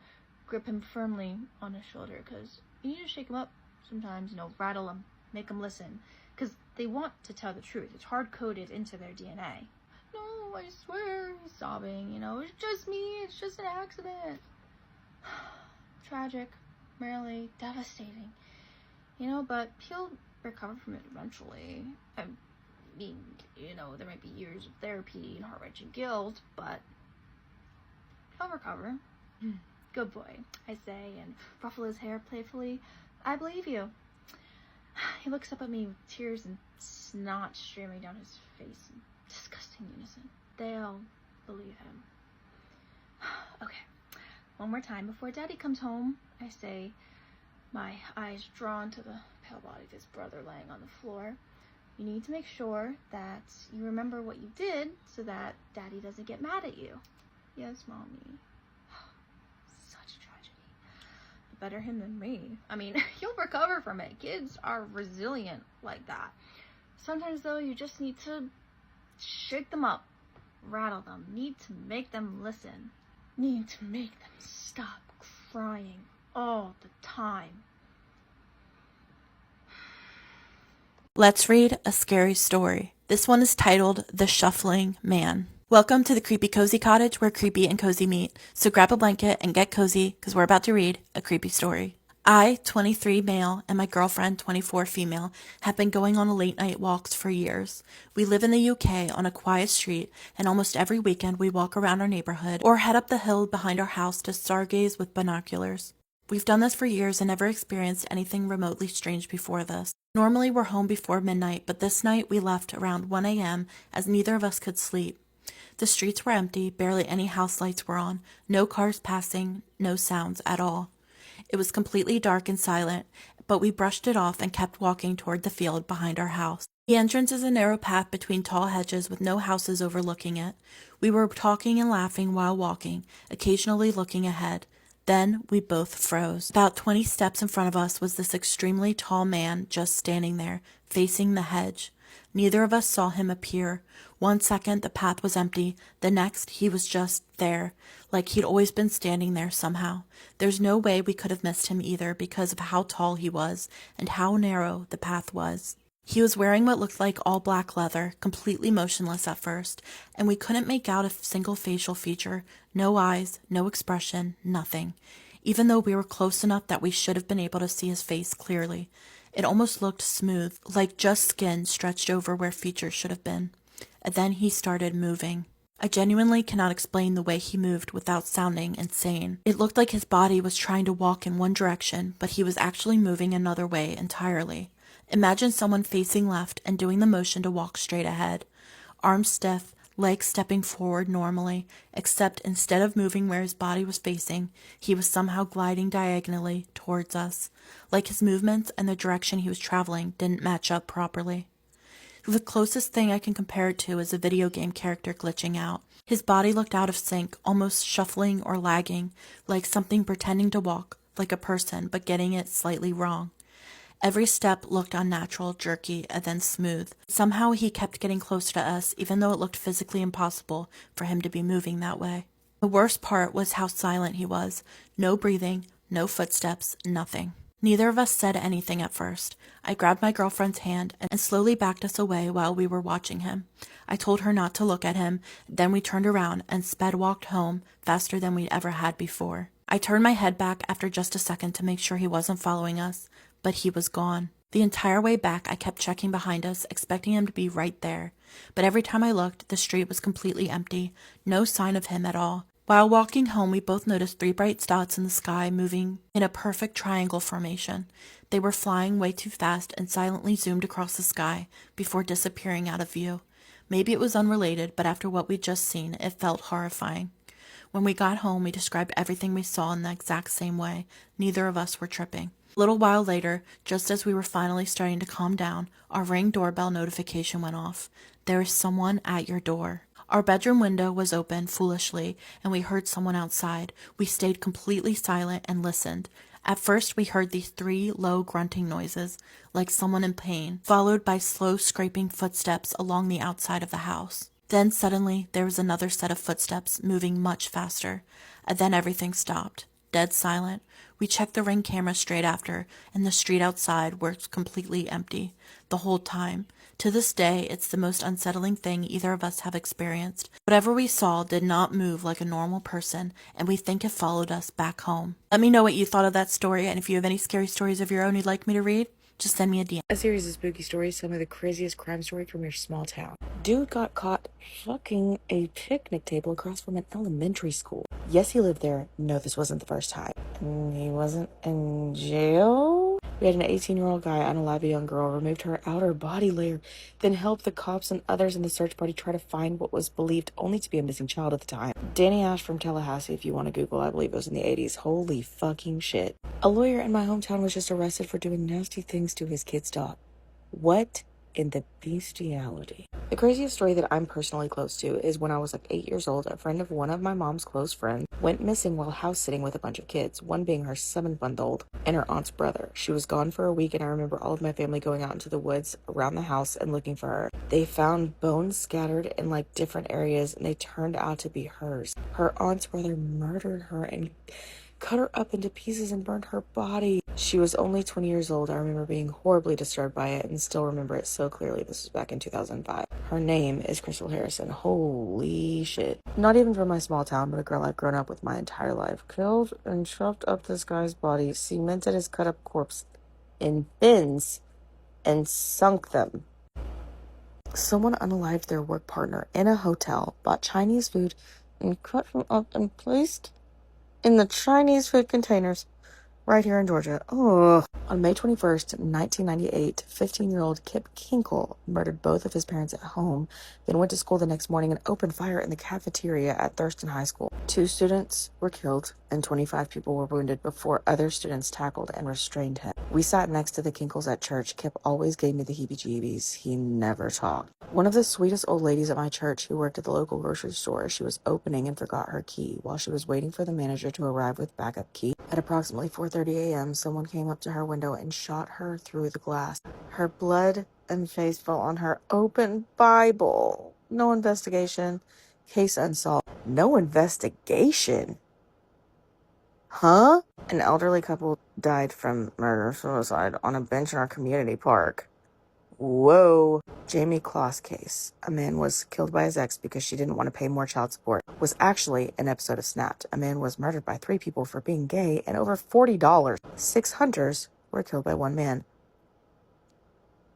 grip him firmly on his shoulder, because you need to shake him up sometimes, rattle him, make him listen, because they want to tell the truth. It's hard-coded into their DNA. No, I swear, he's sobbing, it's just me, it's just an accident. Tragic, really devastating, but he'll recover from it eventually. I mean, there might be years of therapy and heart-wrenching guilt, but he'll recover. Good boy, I say, and ruffle his hair playfully. I believe you. He looks up at me with tears and snot streaming down his face in disgusting unison. They'll believe him. Okay, one more time before Daddy comes home, I say, my eyes drawn to the pale body of his brother laying on the floor. You need to make sure that you remember what you did so that Daddy doesn't get mad at you. Yes, Mommy. Such a tragedy. Better him than me. I mean, he'll recover from it. Kids are resilient like that. Sometimes, though, you just need to shake them up, rattle them, need to make them listen, need to make them stop crying all the time. Let's read a scary story. This one is titled The Shuffling Man. Welcome to the Creepy Cozy Cottage where creepy and cozy meet. So grab a blanket and get cozy because we're about to read a creepy story. I, 23 male, and my girlfriend, 24 female, have been going on late night walks for years. We live in the UK on a quiet street, and almost every weekend we walk around our neighborhood or head up the hill behind our house to stargaze with binoculars. We've done this for years and never experienced anything remotely strange before this. Normally we're home before midnight, but this night we left around 1 a.m. as neither of us could sleep. The streets were empty, barely any house lights were on, no cars passing, no sounds at all. It was completely dark and silent, but we brushed it off and kept walking toward the field behind our house. The entrance is a narrow path between tall hedges with no houses overlooking it. We were talking and laughing while walking, occasionally looking ahead. Then we both froze. About 20 steps in front of us was this extremely tall man just standing there, facing the hedge. Neither of us saw him appear. 1 second the path was empty, the next he was just there, like he'd always been standing there somehow. There's no way we could have missed him either because of how tall he was and how narrow the path was. He was wearing what looked like all black leather, completely motionless at first, and we couldn't make out a single facial feature, no eyes, no expression, nothing. Even though we were close enough that we should have been able to see his face clearly. It almost looked smooth, like just skin stretched over where features should have been. And then he started moving. I genuinely cannot explain the way he moved without sounding insane. It looked like his body was trying to walk in one direction, but he was actually moving another way entirely. Imagine someone facing left and doing the motion to walk straight ahead. Arms stiff, legs stepping forward normally, except instead of moving where his body was facing, he was somehow gliding diagonally towards us. Like his movements and the direction he was traveling didn't match up properly. The closest thing I can compare it to is a video game character glitching out. His body looked out of sync, almost shuffling or lagging, like something pretending to walk, like a person, but getting it slightly wrong. Every step looked unnatural, jerky, and then smooth. Somehow he kept getting closer to us, even though it looked physically impossible for him to be moving that way. The worst part was how silent he was. No breathing, no footsteps, nothing. Neither of us said anything at first. I grabbed my girlfriend's hand and slowly backed us away while we were watching him. I told her not to look at him, then we turned around and sped walked home faster than we'd ever had before. I turned my head back after just a second to make sure he wasn't following us, but he was gone. The entire way back I kept checking behind us, expecting him to be right there. But every time I looked, the street was completely empty, no sign of him at all. While walking home, we both noticed 3 bright spots in the sky moving in a perfect triangle formation. They were flying way too fast and silently zoomed across the sky before disappearing out of view. Maybe it was unrelated, but after what we'd just seen, it felt horrifying. When we got home, we described everything we saw in the exact same way. Neither of us were tripping. A little while later, just as we were finally starting to calm down, our Ring doorbell notification went off. There is someone at your door. Our bedroom window was open foolishly, and we heard someone outside. We stayed completely silent and listened. At first, we heard these 3 low grunting noises, like someone in pain, followed by slow scraping footsteps along the outside of the house. Then suddenly, there was another set of footsteps moving much faster, and then everything stopped. Dead silent. We checked the Ring camera straight after, and the street outside was completely empty the whole time. To this day, it's the most unsettling thing either of us have experienced. Whatever we saw did not move like a normal person, and we think it followed us back home. Let me know what you thought of that story, and if you have any scary stories of your own you'd like me to read, just send me a DM. A series of spooky stories, some of the craziest crime stories from your small town. Dude got caught fucking a picnic table across from an elementary school. Yes, he lived there. No, this wasn't the first time. And he wasn't in jail? We had an 18-year-old guy unalive a young girl, removed her outer body layer, then helped the cops and others in the search party try to find what was believed only to be a missing child at the time. Danny Ash from Tallahassee, if you want to Google, I believe it was in the 80s. Holy fucking shit. A lawyer in my hometown was just arrested for doing nasty things to his kid's dog. What in the bestiality? The craziest story that I'm personally close to is when I was like 8 years old, a friend of one of my mom's close friends went missing while house sitting with a bunch of kids, one being her 7-month-old and her aunt's brother. She was gone for a week, and I remember all of my family going out into the woods around the house and looking for her. They found bones scattered in like different areas, and they turned out to be hers. Her aunt's brother murdered her and cut her up into pieces and burned her body. She was only 20 years old. I remember being horribly disturbed by it and still remember it so clearly. This was back in 2005. Her name is Crystal Harrison. Holy shit. Not even from my small town, but a girl I've grown up with my entire life. Killed and chopped up this guy's body, cemented his cut up corpse in bins, and sunk them. Someone unalived their work partner in a hotel, bought Chinese food, and cut him up and placed in the Chinese food containers right here in Georgia. Oh, On May 21st, 1998, 15-year-old Kip Kinkle murdered both of his parents at home, then went to school the next morning and opened fire in the cafeteria at Thurston High School. 2 students were killed and 25 people were wounded before other students tackled and restrained him. We sat next to the Kinkles at church. Kip always gave me the heebie-jeebies. He never talked. One of the sweetest old ladies at my church who worked at the local grocery store, she was opening and forgot her key. While she was waiting for the manager to arrive with backup key, at approximately 4:30 a.m., someone came up to her window and shot her through the glass. Her blood and face fell on her open Bible. No investigation. Case unsolved. No investigation? Huh? An elderly couple died from murder-suicide on a bench in our community park. Whoa. Jamie Kloss case. A man was killed by his ex because she didn't want to pay more child support. Was actually an episode of Snapped. A man was murdered by 3 people for being gay and over $40. 6 hunters were killed by 1 man.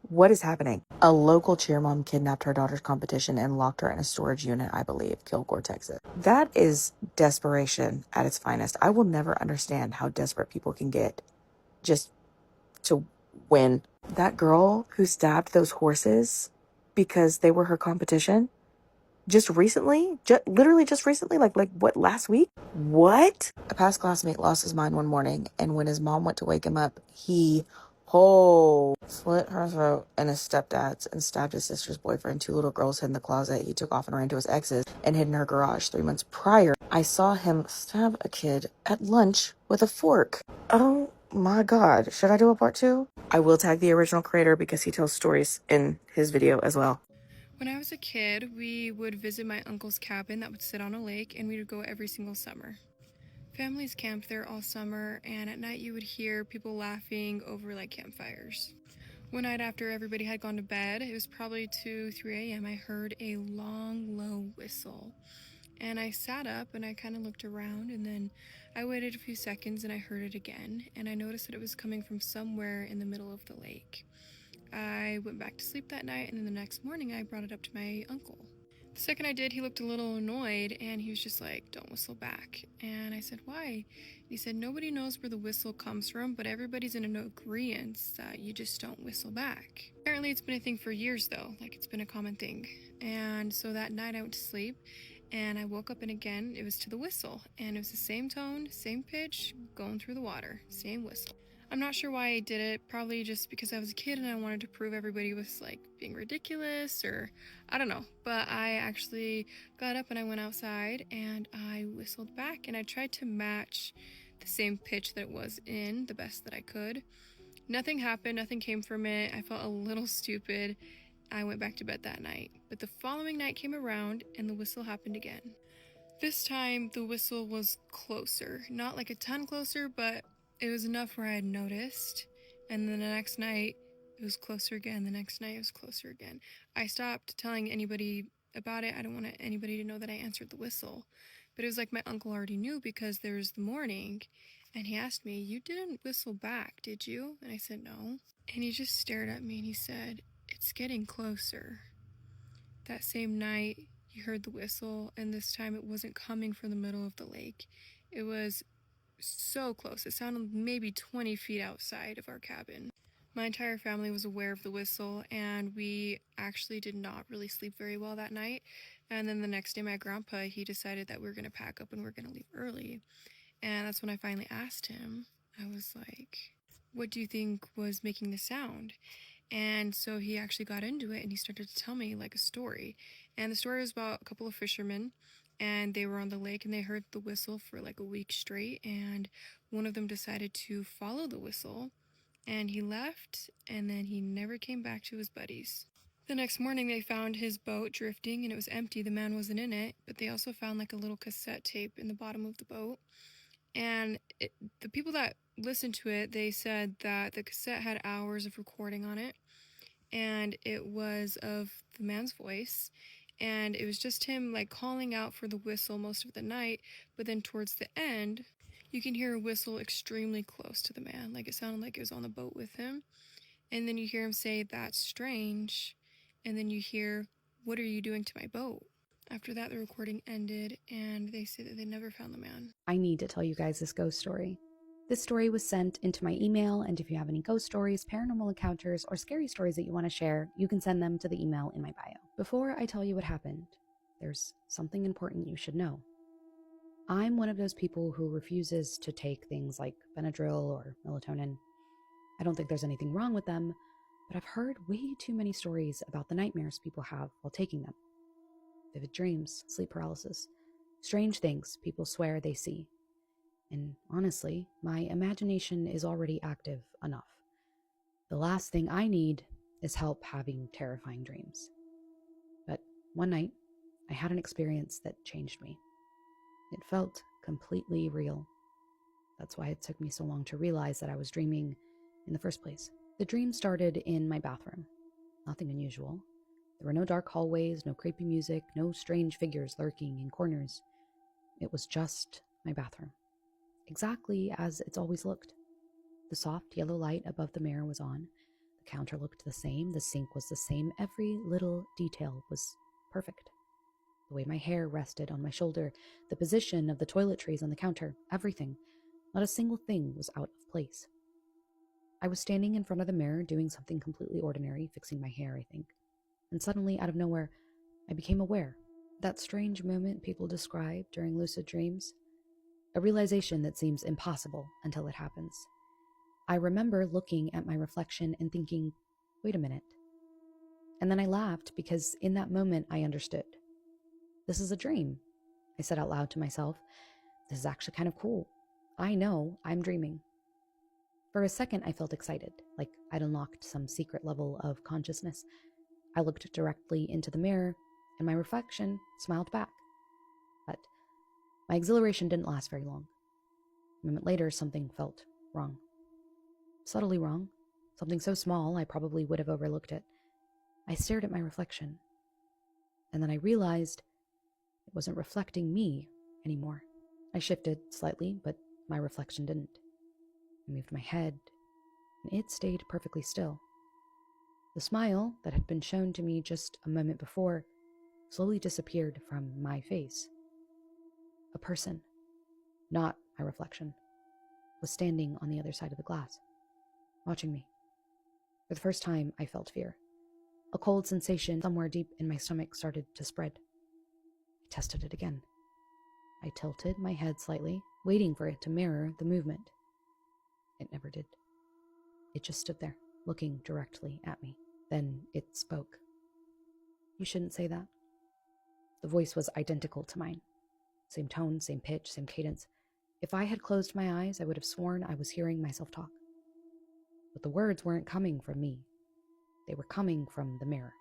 What is happening? A local cheer mom kidnapped her daughter's competition and locked her in a storage unit, I believe, Kilgore, Texas. That is desperation at its finest. I will never understand how desperate people can get just to win. That girl who stabbed those horses because they were her competition, just recently, literally just recently, like what, last week? What? A past classmate lost his mind one morning, and when his mom went to wake him up, he slit her throat and his stepdad's and stabbed his sister's boyfriend. 2 little girls hid in the closet. He took off and ran to his ex's and hid in her garage. 3 months prior, I saw him stab a kid at lunch with a fork. Oh my God. Should I do a part 2? I will tag the original creator because he tells stories in his video as well. When I was a kid, we would visit my uncle's cabin that would sit on a lake, and we would go every single summer. Families camped there all summer, and at night you would hear people laughing over like campfires. One night after everybody had gone to bed, it was probably 2, 3 a.m., I heard a long, low whistle. And I sat up and I kind of looked around, and then I waited a few seconds and I heard it again, and I noticed that it was coming from somewhere in the middle of the lake. I went back to sleep that night, and then the next morning I brought it up to my uncle. The second I did, he looked a little annoyed, and he was just like, "Don't whistle back." And I said, "Why?" He said, "Nobody knows where the whistle comes from, but everybody's in an agreement that you just don't whistle back." Apparently it's been a thing for years though, like it's been a common thing. And so that night I went to sleep, and I woke up, and again, it was to the whistle, and it was the same tone, same pitch, going through the water, same whistle. I'm not sure why I did it, probably just because I was a kid and I wanted to prove everybody was like being ridiculous, or I don't know. But I actually got up and I went outside and I whistled back, and I tried to match the same pitch that it was in the best that I could. Nothing happened, nothing came from it. I felt a little stupid. I went back to bed that night. But the following night came around and the whistle happened again. This time the whistle was closer, not like a ton closer, but it was enough where I had noticed. And then the next night it was closer again. The next night it was closer again. I stopped telling anybody about it. I don't want anybody to know that I answered the whistle. But it was like my uncle already knew, because there was the morning and he asked me, "You didn't whistle back, did you?" And I said, "No." And he just stared at me and he said, "It's getting closer." That same night, he heard the whistle, and this time it wasn't coming from the middle of the lake. It was so close. It sounded maybe 20 feet outside of our cabin. My entire family was aware of the whistle, and we actually did not really sleep very well that night. And then the next day, my grandpa, he decided that we were going to pack up and we were going to leave early. And that's when I finally asked him. I was like, "What do you think was making the sound?" And so he actually got into it and he started to tell me like a story. And the story was about a couple of fishermen, and they were on the lake and they heard the whistle for like a week straight, and one of them decided to follow the whistle, and he left, and then he never came back to his buddies. The next morning they found his boat drifting and it was empty. The man wasn't in it, but they also found like a little cassette tape in the bottom of the boat. And the people that listened to it, they said that the cassette had hours of recording on it, and it was of the man's voice, and it was just him like calling out for the whistle most of the night, but then towards the end you can hear a whistle extremely close to the man, like it sounded like it was on the boat with him. And then you hear him say, "That's strange," and then you hear, "What are you doing to my boat?" After that, the recording ended, and they say that they never found the man. I need to tell you guys this ghost story. This story was sent into my email, and if you have any ghost stories, paranormal encounters, or scary stories that you want to share, you can send them to the email in my bio. Before I tell you what happened, there's something important you should know. I'm one of those people who refuses to take things like Benadryl or melatonin. I don't think there's anything wrong with them, but I've heard way too many stories about the nightmares people have while taking them. Vivid dreams, sleep paralysis, strange things people swear they see. And honestly, my imagination is already active enough. The last thing I need is help having terrifying dreams. But one night, I had an experience that changed me. It felt completely real. That's why it took me so long to realize that I was dreaming in the first place. The dream started in my bathroom. Nothing unusual. There were no dark hallways, no creepy music, no strange figures lurking in corners. It was just my bathroom, exactly as it's always looked. The soft yellow light above the mirror was on. The counter looked the same. The sink was the same. Every little detail was perfect. The way my hair rested on my shoulder, the position of the toiletries on the counter, everything. Not a single thing was out of place. I was standing in front of the mirror doing something completely ordinary, fixing my hair, I think. And suddenly, out of nowhere, I became aware. That strange moment people describe during lucid dreams. A realization that seems impossible until it happens. I remember looking at my reflection and thinking, wait a minute. And then I laughed because in that moment I understood. This is a dream, I said out loud to myself. This is actually kind of cool. I know I'm dreaming. For a second, I felt excited, like I'd unlocked some secret level of consciousness. I looked directly into the mirror, and my reflection smiled back. But my exhilaration didn't last very long. A moment later, something felt wrong. Subtly wrong. Something so small, I probably would have overlooked it. I stared at my reflection, and then I realized it wasn't reflecting me anymore. I shifted slightly, but my reflection didn't. I moved my head, and it stayed perfectly still. The smile that had been shown to me just a moment before slowly disappeared from my face. A person, not my reflection, was standing on the other side of the glass, watching me. For the first time, I felt fear. A cold sensation somewhere deep in my stomach started to spread. I tested it again. I tilted my head slightly, waiting for it to mirror the movement. It never did. It just stood there, looking directly at me. Then it spoke. You shouldn't say that. The voice was identical to mine. Same tone, same pitch, same cadence. If I had closed my eyes, I would have sworn I was hearing myself talk. But the words weren't coming from me. They were coming from the mirror.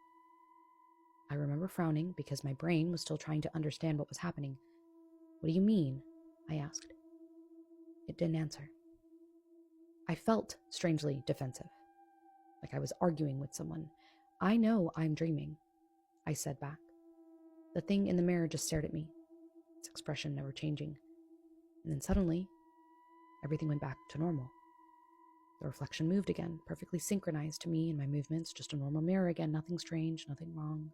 I remember frowning because my brain was still trying to understand what was happening. What do you mean? I asked. It didn't answer. I felt strangely defensive, like I was arguing with someone. I know I'm dreaming, I said back. The thing in the mirror just stared at me, its expression never changing. And then suddenly, everything went back to normal. The reflection moved again, perfectly synchronized to me and my movements, just a normal mirror again, nothing strange, nothing wrong.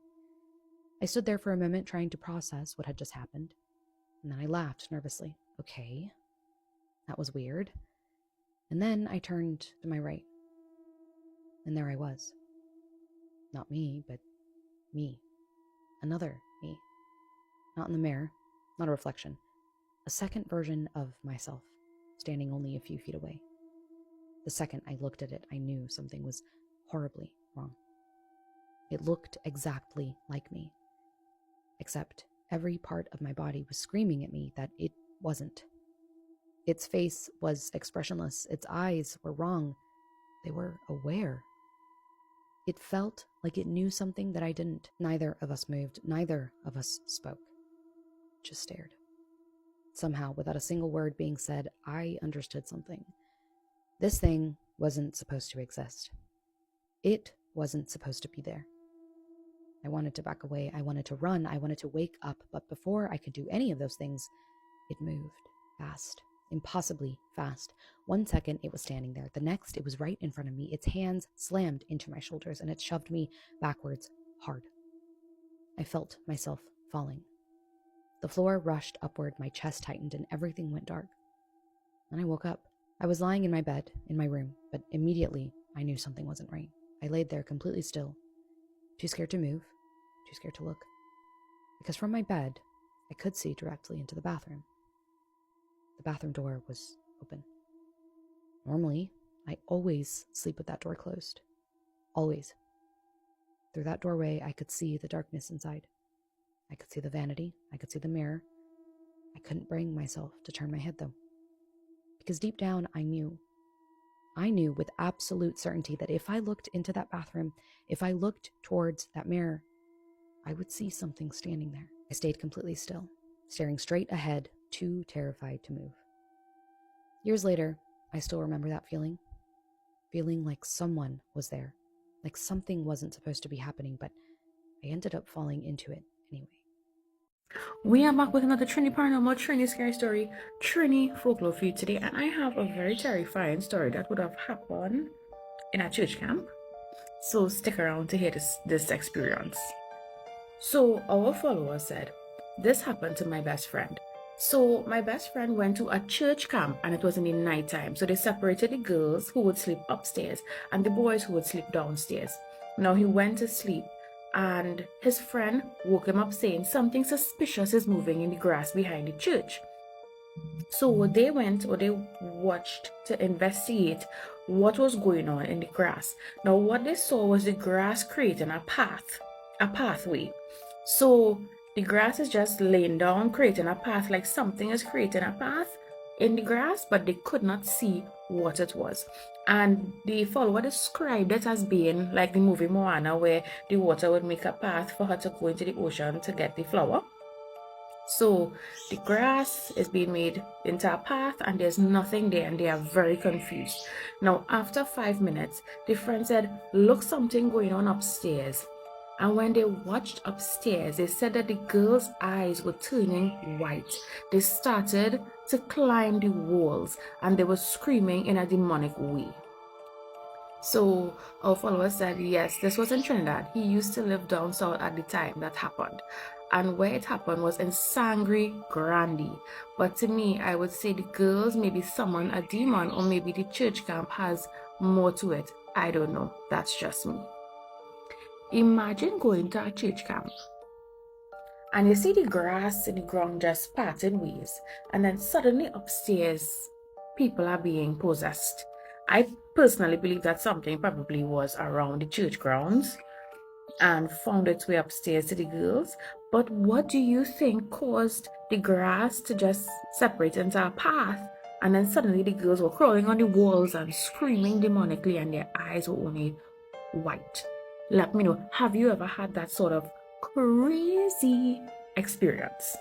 I stood there for a moment trying to process what had just happened, and then I laughed nervously. Okay, that was weird. And then I turned to my right, and there I was. Not me, but me. Another me. Not in the mirror, not a reflection. A second version of myself, standing only a few feet away. The second I looked at it, I knew something was horribly wrong. It looked exactly like me, except every part of my body was screaming at me that it wasn't. Its face was expressionless. Its eyes were wrong. They were aware. It felt like it knew something that I didn't. Neither of us moved. Neither of us spoke. Just stared. Somehow, without a single word being said, I understood something. This thing wasn't supposed to exist. It wasn't supposed to be there. I wanted to back away. I wanted to run. I wanted to wake up. But before I could do any of those things, it moved fast. Impossibly fast. 1 second, it was standing there. The next, it was right in front of me. Its hands slammed into my shoulders, and it shoved me backwards hard. I felt myself falling. The floor rushed upward, my chest tightened, and everything went dark. Then I woke up. I was lying in my bed, in my room, but immediately I knew something wasn't right. I laid there completely still, too scared to move, too scared to look. Because from my bed, I could see directly into the bathroom. The bathroom door was open. Normally, I always sleep with that door closed. Always. Through that doorway, I could see the darkness inside. I could see the vanity. I could see the mirror. I couldn't bring myself to turn my head, though. Because deep down, I knew with absolute certainty that if I looked into that bathroom, if I looked towards that mirror, I would see something standing there. I stayed completely still, staring straight ahead, too terrified to move. Years later, I still remember that feeling like someone was there, like something wasn't supposed to be happening, but I ended up falling into it anyway. We are back with another Trini Paranormal, Trini Scary Story, Trini Folklore for you today, and I have a very terrifying story that would have happened in a church camp. So stick around to hear this experience. So our follower said, this happened to my best friend. So my best friend went to a church camp and it was in the night time. So they separated the girls who would sleep upstairs and the boys who would sleep downstairs. Now he went to sleep and his friend woke him up saying something suspicious is moving in the grass behind the church. So they watched to investigate what was going on in the grass. Now what they saw was the grass creating a pathway. So the grass is just laying down, creating a path, like something is creating a path in the grass, but they could not see what it was. And the follower described it as being like the movie Moana, where the water would make a path for her to go into the ocean to get the flower. So the grass is being made into a path and there's nothing there and they are very confused. Now after 5 minutes, the friend said, look, something going on upstairs. And when they watched upstairs, they said that the girls' eyes were turning white. They started to climb the walls and they were screaming in a demonic way. So our follower said, yes, this was in Trinidad. He used to live down south at the time that happened. And where it happened was in Sangre Grande. But to me, I would say the girls maybe summoned a demon, or maybe the church camp has more to it. I don't know. That's just me. Imagine going to a church camp and you see the grass in the ground just parting ways, and then suddenly upstairs people are being possessed. I personally believe that something probably was around the church grounds and found its way upstairs to the girls. But what do you think caused the grass to just separate into a path, and then suddenly the girls were crawling on the walls and screaming demonically and their eyes were only white? Let me know, have you ever had that sort of crazy experience?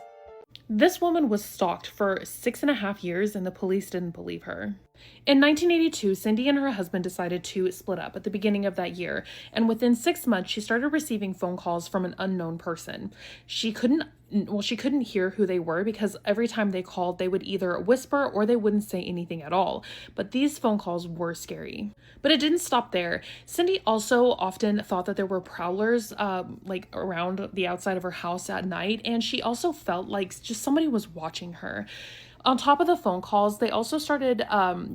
This woman was stalked for 6.5 years and the police didn't believe her. In 1982, Cindy and her husband decided to split up at the beginning of that year, and within 6 months, she started receiving phone calls from an unknown person. She couldn't hear who they were because every time they called, they would either whisper or they wouldn't say anything at all. But these phone calls were scary. But it didn't stop there. Cindy also often thought that there were prowlers around the outside of her house at night, and she also felt like just somebody was watching her. On top of the phone calls, they also started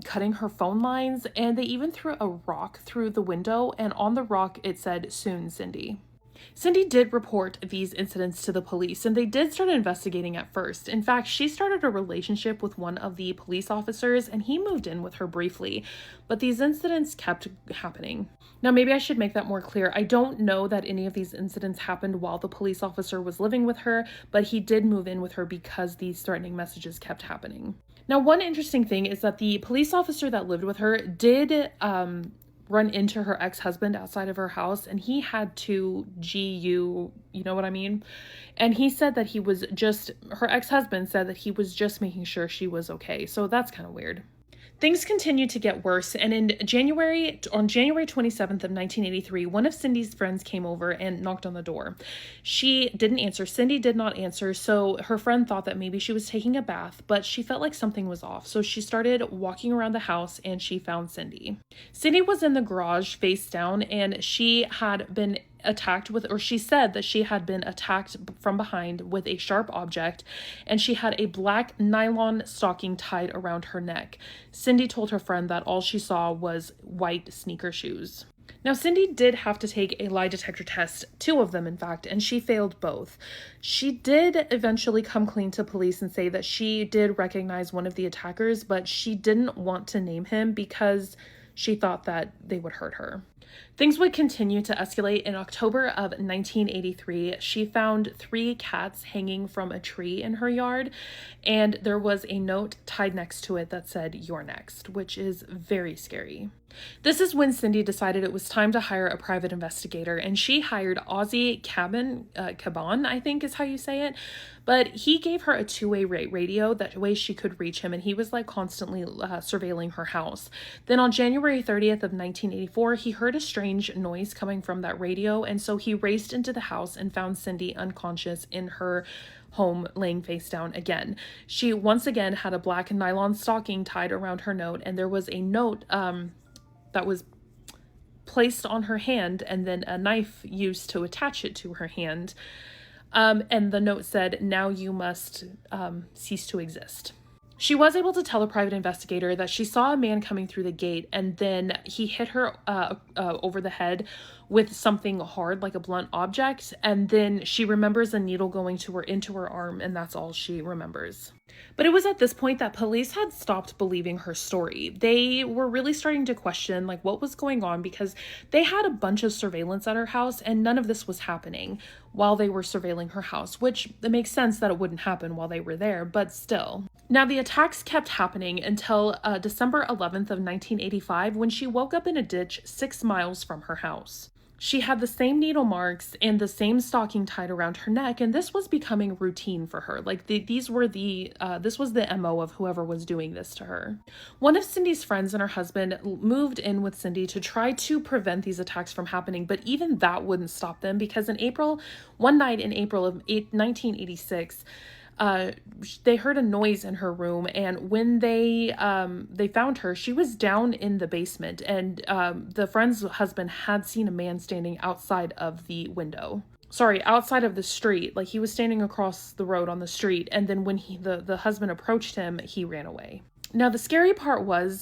cutting her phone lines, and they even threw a rock through the window, and on the rock it said, "Soon, Cindy." Cindy did report these incidents to the police, and they did start investigating at first. In fact, she started a relationship with one of the police officers, and he moved in with her briefly, but these incidents kept happening. Now, maybe I should make that more clear. I don't know that any of these incidents happened while the police officer was living with her, but he did move in with her because these threatening messages kept happening. Now, one interesting thing is that the police officer that lived with her did run into her ex-husband outside of her house, and he had to you know what I mean? And he said that her ex-husband said that he was just making sure she was okay. So that's kind of weird. Things continued to get worse, and on January 27th of 1983, one of Cindy's friends came over and knocked on the door. She didn't answer. Cindy did not answer, so her friend thought that maybe she was taking a bath, but she felt like something was off, so she started walking around the house and she found Cindy. Cindy was in the garage face down, and she had been attacked with, or she said that she had been attacked from behind with a sharp object, and she had a black nylon stocking tied around her neck. Cindy told her friend that all she saw was white sneaker shoes. Now, Cindy did have to take a lie detector test, 2 of them, in fact, and she failed both. She did eventually come clean to police and say that she did recognize one of the attackers, but she didn't want to name him because she thought that they would hurt her. Things would continue to escalate. In October of 1983, she found 3 cats hanging from a tree in her yard, and there was a note tied next to it that said, "You're next," which is very scary. This is when Cindy decided it was time to hire a private investigator, and she hired Ozzy Caban, I think is how you say it, but he gave her a 2-way radio, that way she could reach him, and he was like constantly surveilling her house. Then on January 30th of 1984, he heard a strange noise coming from that radio, and so he raced into the house and found Cindy unconscious in her home, laying face down again. She once again had a black nylon stocking tied around her note, and there was a note that was placed on her hand, and then a knife used to attach it to her hand. And the note said, "Now you must cease to exist." She was able to tell the private investigator that she saw a man coming through the gate, and then he hit her over the head with something hard, like a blunt object, and then she remembers a needle going into her arm, and that's all she remembers. But it was at this point that police had stopped believing her story. They were really starting to question like what was going on, because they had a bunch of surveillance at her house and none of this was happening while they were surveilling her house, which it makes sense that it wouldn't happen while they were there, but still. Now, the attacks kept happening until December 11th of 1985, when she woke up in a ditch 6 miles from her house. She had the same needle marks and the same stocking tied around her neck, and this was becoming routine for her. Like this was the MO of whoever was doing this to her. One of Cindy's friends and her husband moved in with Cindy to try to prevent these attacks from happening, but even that wouldn't stop them, because one night in April of 1986, they heard a noise in her room, and when they found her, she was down in the basement, and the friend's husband had seen a man standing outside of the street, like he was standing across the road on the street, and then when the husband approached him, he ran away. Now, the scary part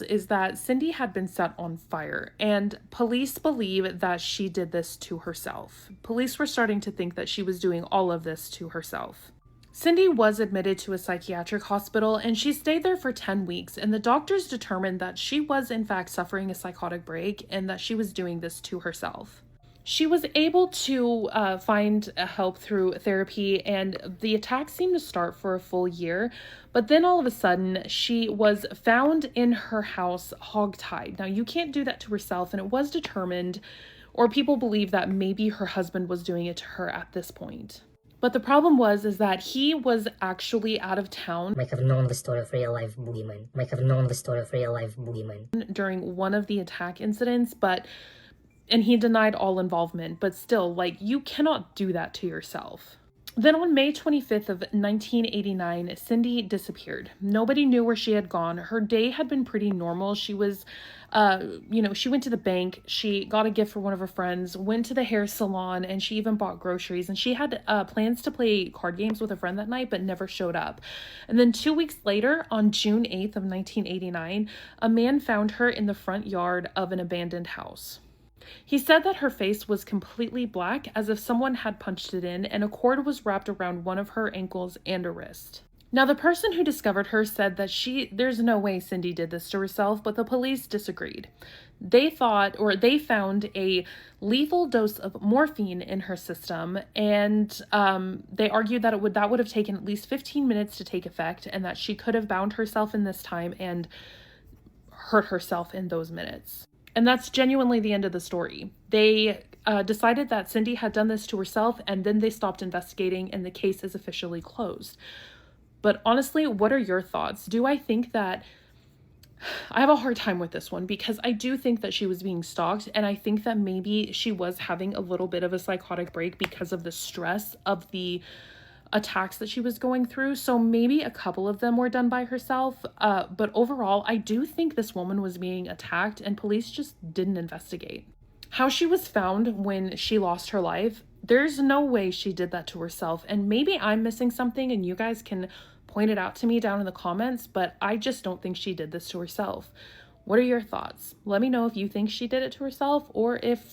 is that Cindy had been set on fire, and police believe that she did this to herself. Police were starting to think that she was doing all of this to herself. Cindy was admitted to a psychiatric hospital, and she stayed there for 10 weeks, and the doctors determined that she was in fact suffering a psychotic break and that she was doing this to herself. She was able to find help through therapy, and the attacks seemed to start for a full year, but then all of a sudden she was found in her house hogtied. Now, you can't do that to herself, and it was determined, or people believe, that maybe her husband was doing it to her at this point. But the problem is that he was actually out of town. Might have known the story of real life boogeyman. During one of the attack incidents, and he denied all involvement, but still, like, you cannot do that to yourself. Then on May 25th of 1989, Cindy disappeared. Nobody knew where she had gone. Her day had been pretty normal. She was, she went to the bank, she got a gift for one of her friends, went to the hair salon, and she even bought groceries. And she had plans to play card games with a friend that night, but never showed up. And then 2 weeks later, on June 8th of 1989, a man found her in the front yard of an abandoned house. He said that her face was completely black, as if someone had punched it in, and a cord was wrapped around one of her ankles and a wrist. Now, the person who discovered her said that there's no way Cindy did this to herself, but the police disagreed. They found a lethal dose of morphine in her system, and they argued that that would have taken at least 15 minutes to take effect, and that she could have bound herself in this time and hurt herself in those minutes. And that's genuinely the end of the story. They decided that Cindy had done this to herself, and then they stopped investigating, and the case is officially closed. But honestly, what are your thoughts? Do I think that... I have a hard time with this one, because I do think that she was being stalked, and I think that maybe she was having a little bit of a psychotic break because of the stress of the attacks that she was going through. So maybe a couple of them were done by herself, but overall I do think this woman was being attacked, and police just didn't investigate. How she was found when she lost her life, there's no way she did that to herself. And maybe I'm missing something and you guys can point it out to me down in the comments, but I just don't think she did this to herself. What are your thoughts? Let me know if you think she did it to herself or if,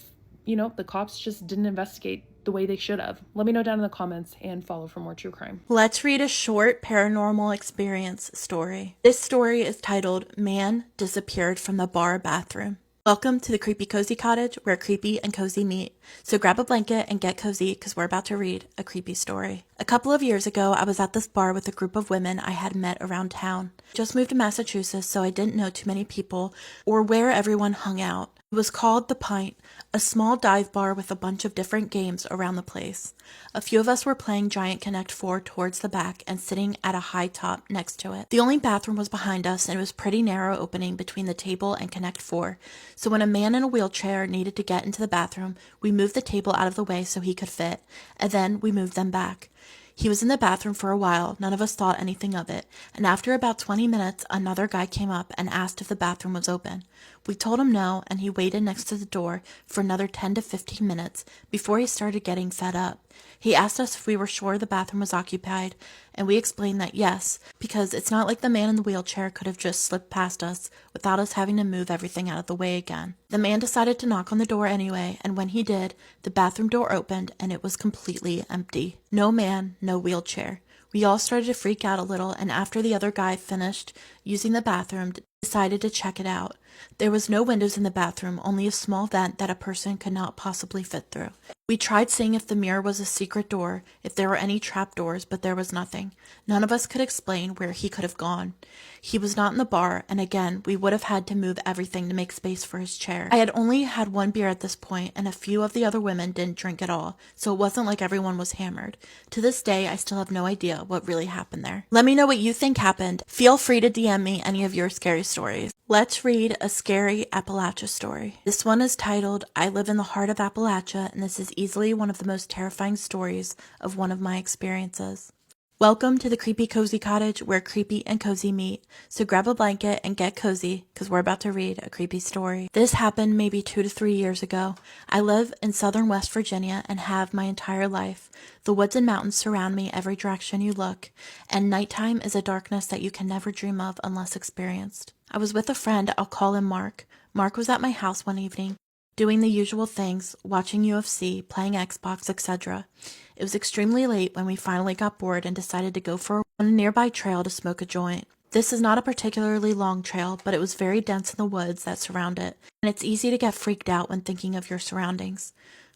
the cops just didn't investigate the way they should have. Let me know down in the comments and follow for more true crime. Let's read a short paranormal experience story. This story is titled Man Disappeared from the Bar Bathroom. Welcome to the Creepy Cozy Cottage, where creepy and cozy meet. So grab a blanket and get cozy because we're about to read a creepy story. A couple of years ago, I was at this bar with a group of women I had met around town. Just moved to Massachusetts, so I didn't know too many people or where everyone hung out. It was called The Pint, a small dive bar with a bunch of different games around the place. A few of us were playing Giant Connect 4 towards the back and sitting at a high top next to it. The only bathroom was behind us, and it was pretty narrow opening between the table and Connect 4. So when a man in a wheelchair needed to get into the bathroom, we moved the table out of the way so he could fit, and then we moved them back. He was in the bathroom for a while, none of us thought anything of it, and after about 20 minutes, another guy came up and asked if the bathroom was open. We told him no, and he waited next to the door for another 10 to 15 minutes before he started getting fed up. He asked us if we were sure the bathroom was occupied, and we explained that yes, because it's not like the man in the wheelchair could have just slipped past us without us having to move everything out of the way again. The man decided to knock on the door anyway, and when he did, the bathroom door opened and it was completely empty. No man, no wheelchair. We all started to freak out a little, and after the other guy finished using the bathroom, decided to check it out. There was no windows in the bathroom, only a small vent that a person could not possibly fit through. We tried seeing if the mirror was a secret door, if there were any trap doors, but there was nothing. None of us could explain where he could have gone. He was not in the bar, and again, we would have had to move everything to make space for his chair. I had only had one beer at this point, and a few of the other women didn't drink at all, so it wasn't like everyone was hammered. To this day, I still have no idea what really happened there. Let me know what you think happened. Feel free to DM me any of your scary stories. Let's read a scary Appalachia story. This one is titled, I Live in the Heart of Appalachia, and this is easily one of the most terrifying stories of one of my experiences. Welcome to the Creepy Cozy Cottage, where creepy and cozy meet. So grab a blanket and get cozy, because we're about to read a creepy story. This happened maybe 2 to 3 years ago. I live in southern West Virginia and have my entire life. The woods and mountains surround me every direction you look, and nighttime is a darkness that you can never dream of unless experienced. I was with a friend, I'll call him Mark. Mark was at my house one evening, doing the usual things, watching UFC, playing Xbox, etc. It was extremely late when we finally got bored and decided to go for a nearby trail to smoke a joint. This is not a particularly long trail, but it was very dense in the woods that surround it, and it's easy to get freaked out when thinking of your surroundings.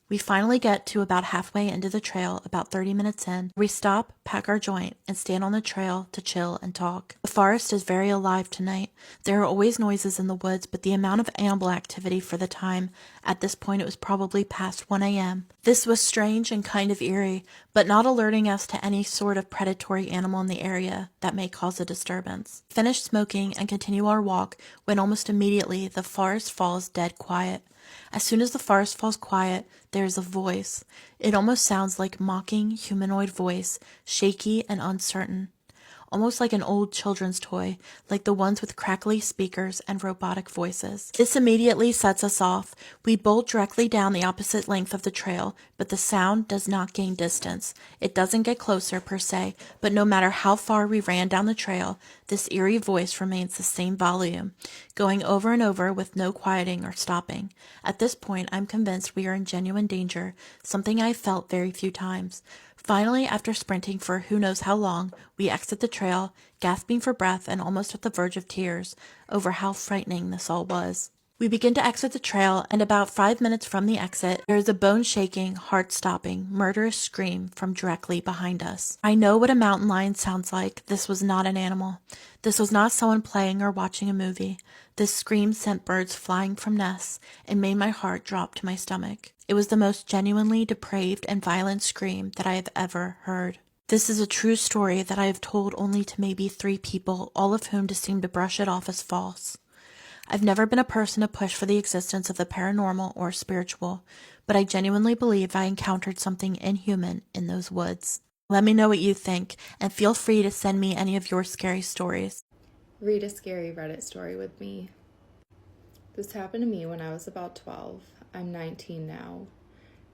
We finally get to about halfway into the trail, about 30 minutes in. We stop, pack our joint, and stand on the trail to chill and talk. The forest is very alive tonight. There are always noises in the woods, but the amount of animal activity for the time, at this point it was probably past 1 a.m. This was strange and kind of eerie, but not alerting us to any sort of predatory animal in the area that may cause a disturbance. We finish smoking and continue our walk when almost immediately the forest falls dead quiet. As soon as the forest falls quiet, there is a voice. It almost sounds like mocking humanoid voice, shaky and uncertain. Almost like an old children's toy, like the ones with crackly speakers and robotic voices. This immediately sets us off. We bolt directly down the opposite length of the trail, but the sound does not gain distance. It doesn't get closer per se, but no matter how far we ran down the trail, this eerie voice remains the same volume, going over and over with no quieting or stopping. At this point, I'm convinced we are in genuine danger, something I felt very few times. Finally, after sprinting for who knows how long, we exit the trail, gasping for breath and almost at the verge of tears over how frightening this all was. We begin to exit the trail, and about 5 minutes from the exit, there is a bone-shaking, heart-stopping, murderous scream from directly behind us. I know what a mountain lion sounds like. This was not an animal. This was not someone playing or watching a movie. This scream sent birds flying from nests and made my heart drop to my stomach. It was the most genuinely depraved and violent scream that I have ever heard. This is a true story that I have told only to maybe 3 people, all of whom just seem to brush it off as false. I've never been a person to push for the existence of the paranormal or spiritual, but I genuinely believe I encountered something inhuman in those woods. Let me know what you think, and feel free to send me any of your scary stories. Read a scary Reddit story with me. This happened to me when I was about 12. I'm 19 now.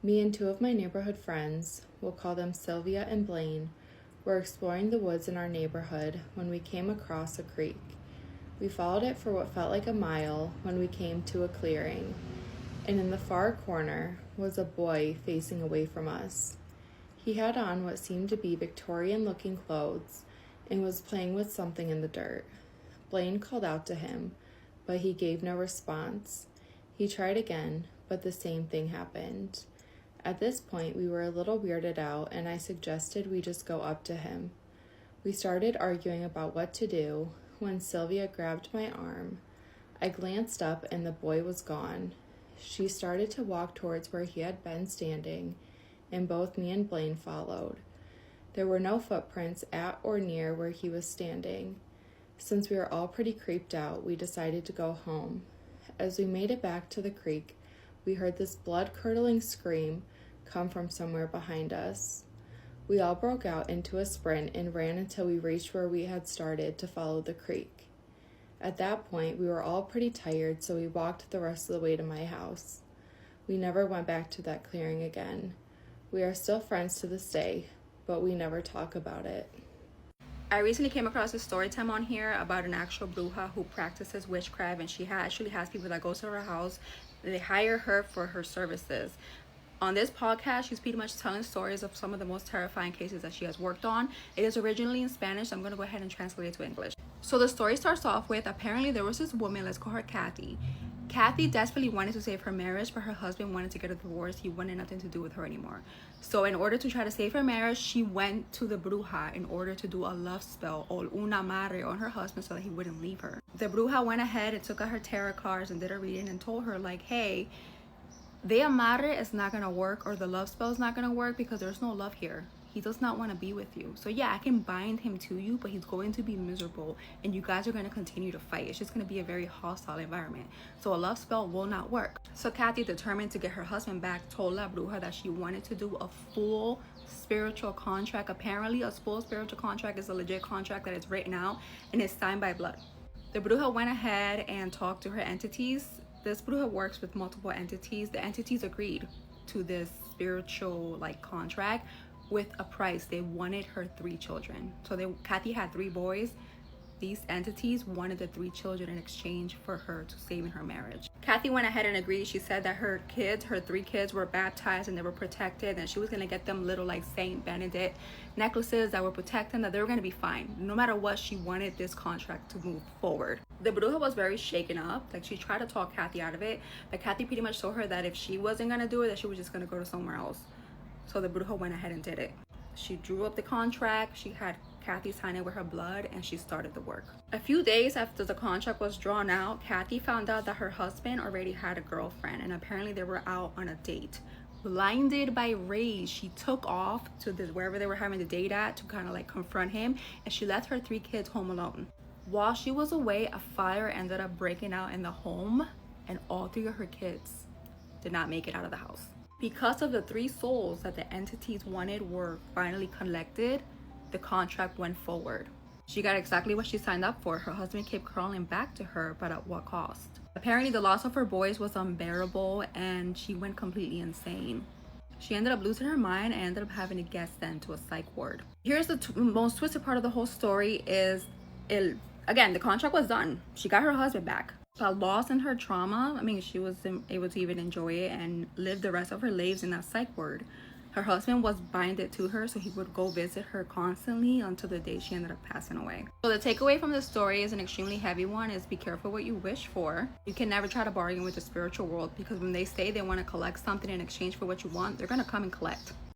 Me and two of my neighborhood friends, we'll call them Sylvia and Blaine, were exploring the woods in our neighborhood when we came across a creek. We followed it for what felt like a mile when we came to a clearing, and in the far corner was a boy facing away from us. He had on what seemed to be Victorian-looking clothes and was playing with something in the dirt. Blaine called out to him, but he gave no response. He tried again, but the same thing happened. At this point, we were a little weirded out, and I suggested we just go up to him. We started arguing about what to do when Sylvia grabbed my arm. I glanced up, and the boy was gone. She started to walk towards where he had been standing, and both me and Blaine followed. There were no footprints at or near where he was standing. Since we were all pretty creeped out, we decided to go home. As we made it back to the creek, we heard this blood-curdling scream come from somewhere behind us. We all broke out into a sprint and ran until we reached where we had started to follow the creek. At that point, we were all pretty tired, so we walked the rest of the way to my house. We never went back to that clearing again. We are still friends to this day, but we never talk about it. I recently came across a story time on here about an actual bruja who practices witchcraft, and she actually has people that go to her house. They hire her for her services. On this podcast, she's pretty much telling stories of some of the most terrifying cases that she has worked on. It is originally in Spanish, so I'm going to go ahead and translate it to English. So the story starts off with, apparently there was this woman, let's call her Kathy. Kathy desperately wanted to save her marriage, but her husband wanted to get a divorce. He wanted nothing to do with her anymore. So in order to try to save her marriage, she went to the bruja in order to do a love spell, or un amarre, on her husband so that he wouldn't leave her. The bruja went ahead and took out her tarot cards and did a reading and told her, like, hey, the amarre is not going to work, or the love spell is not going to work, because there's no love here. He does not want to be with you. So yeah, I can bind him to you, but he's going to be miserable, and you guys are going to continue to fight. It's just going to be a very hostile environment. So a love spell will not work. So Kathy, determined to get her husband back, told La Bruja that she wanted to do a full spiritual contract. Apparently, a full spiritual contract is a legit contract that is written out and is signed by blood. The Bruja went ahead and talked to her entities. This Bruja works with multiple entities. The entities agreed to this spiritual contract with a price. They wanted her 3 children. So Kathy had 3 boys. These entities wanted the 3 children in exchange for her to saving her marriage. Kathy went ahead and agreed. She said that her 3 kids were baptized and they were protected, and she was going to get them little Saint Benedict necklaces that would protect them, that they were going to be fine. No matter what, she wanted this contract to move forward. The Bruja was very shaken up. She tried to talk Kathy out of it, but Kathy pretty much told her that if she wasn't going to do it, that she was just going to go to somewhere else. So the Bruja went ahead and did it. She drew up the contract. She had Kathy sign it with her blood, and she started the work. A few days after the contract was drawn out, Kathy found out that her husband already had a girlfriend, and apparently they were out on a date. Blinded by rage, she took off to wherever they were having the date at to kind of confront him, and she left her 3 kids home alone. While she was away, a fire ended up breaking out in the home, and all 3 of her kids did not make it out of the house. Because of the 3 souls that the entities wanted were finally collected, the contract went forward. She got exactly what she signed up for. Her husband kept crawling back to her, but at what cost? Apparently the loss of her boys was unbearable, and she went completely insane. She ended up losing her mind and ended up having to get sent to a psych ward. Here's the most twisted part of the whole story is, again, the contract was done. She got her husband back. But lost in her trauma, she wasn't able to even enjoy it and live the rest of her lives in that psych ward. Her husband was binded to her, so he would go visit her constantly until the day she ended up passing away. So the takeaway from the story is an extremely heavy one, is be careful what you wish for. You can never try to bargain with the spiritual world, because when they say they want to collect something in exchange for what you want, they're going to come and collect.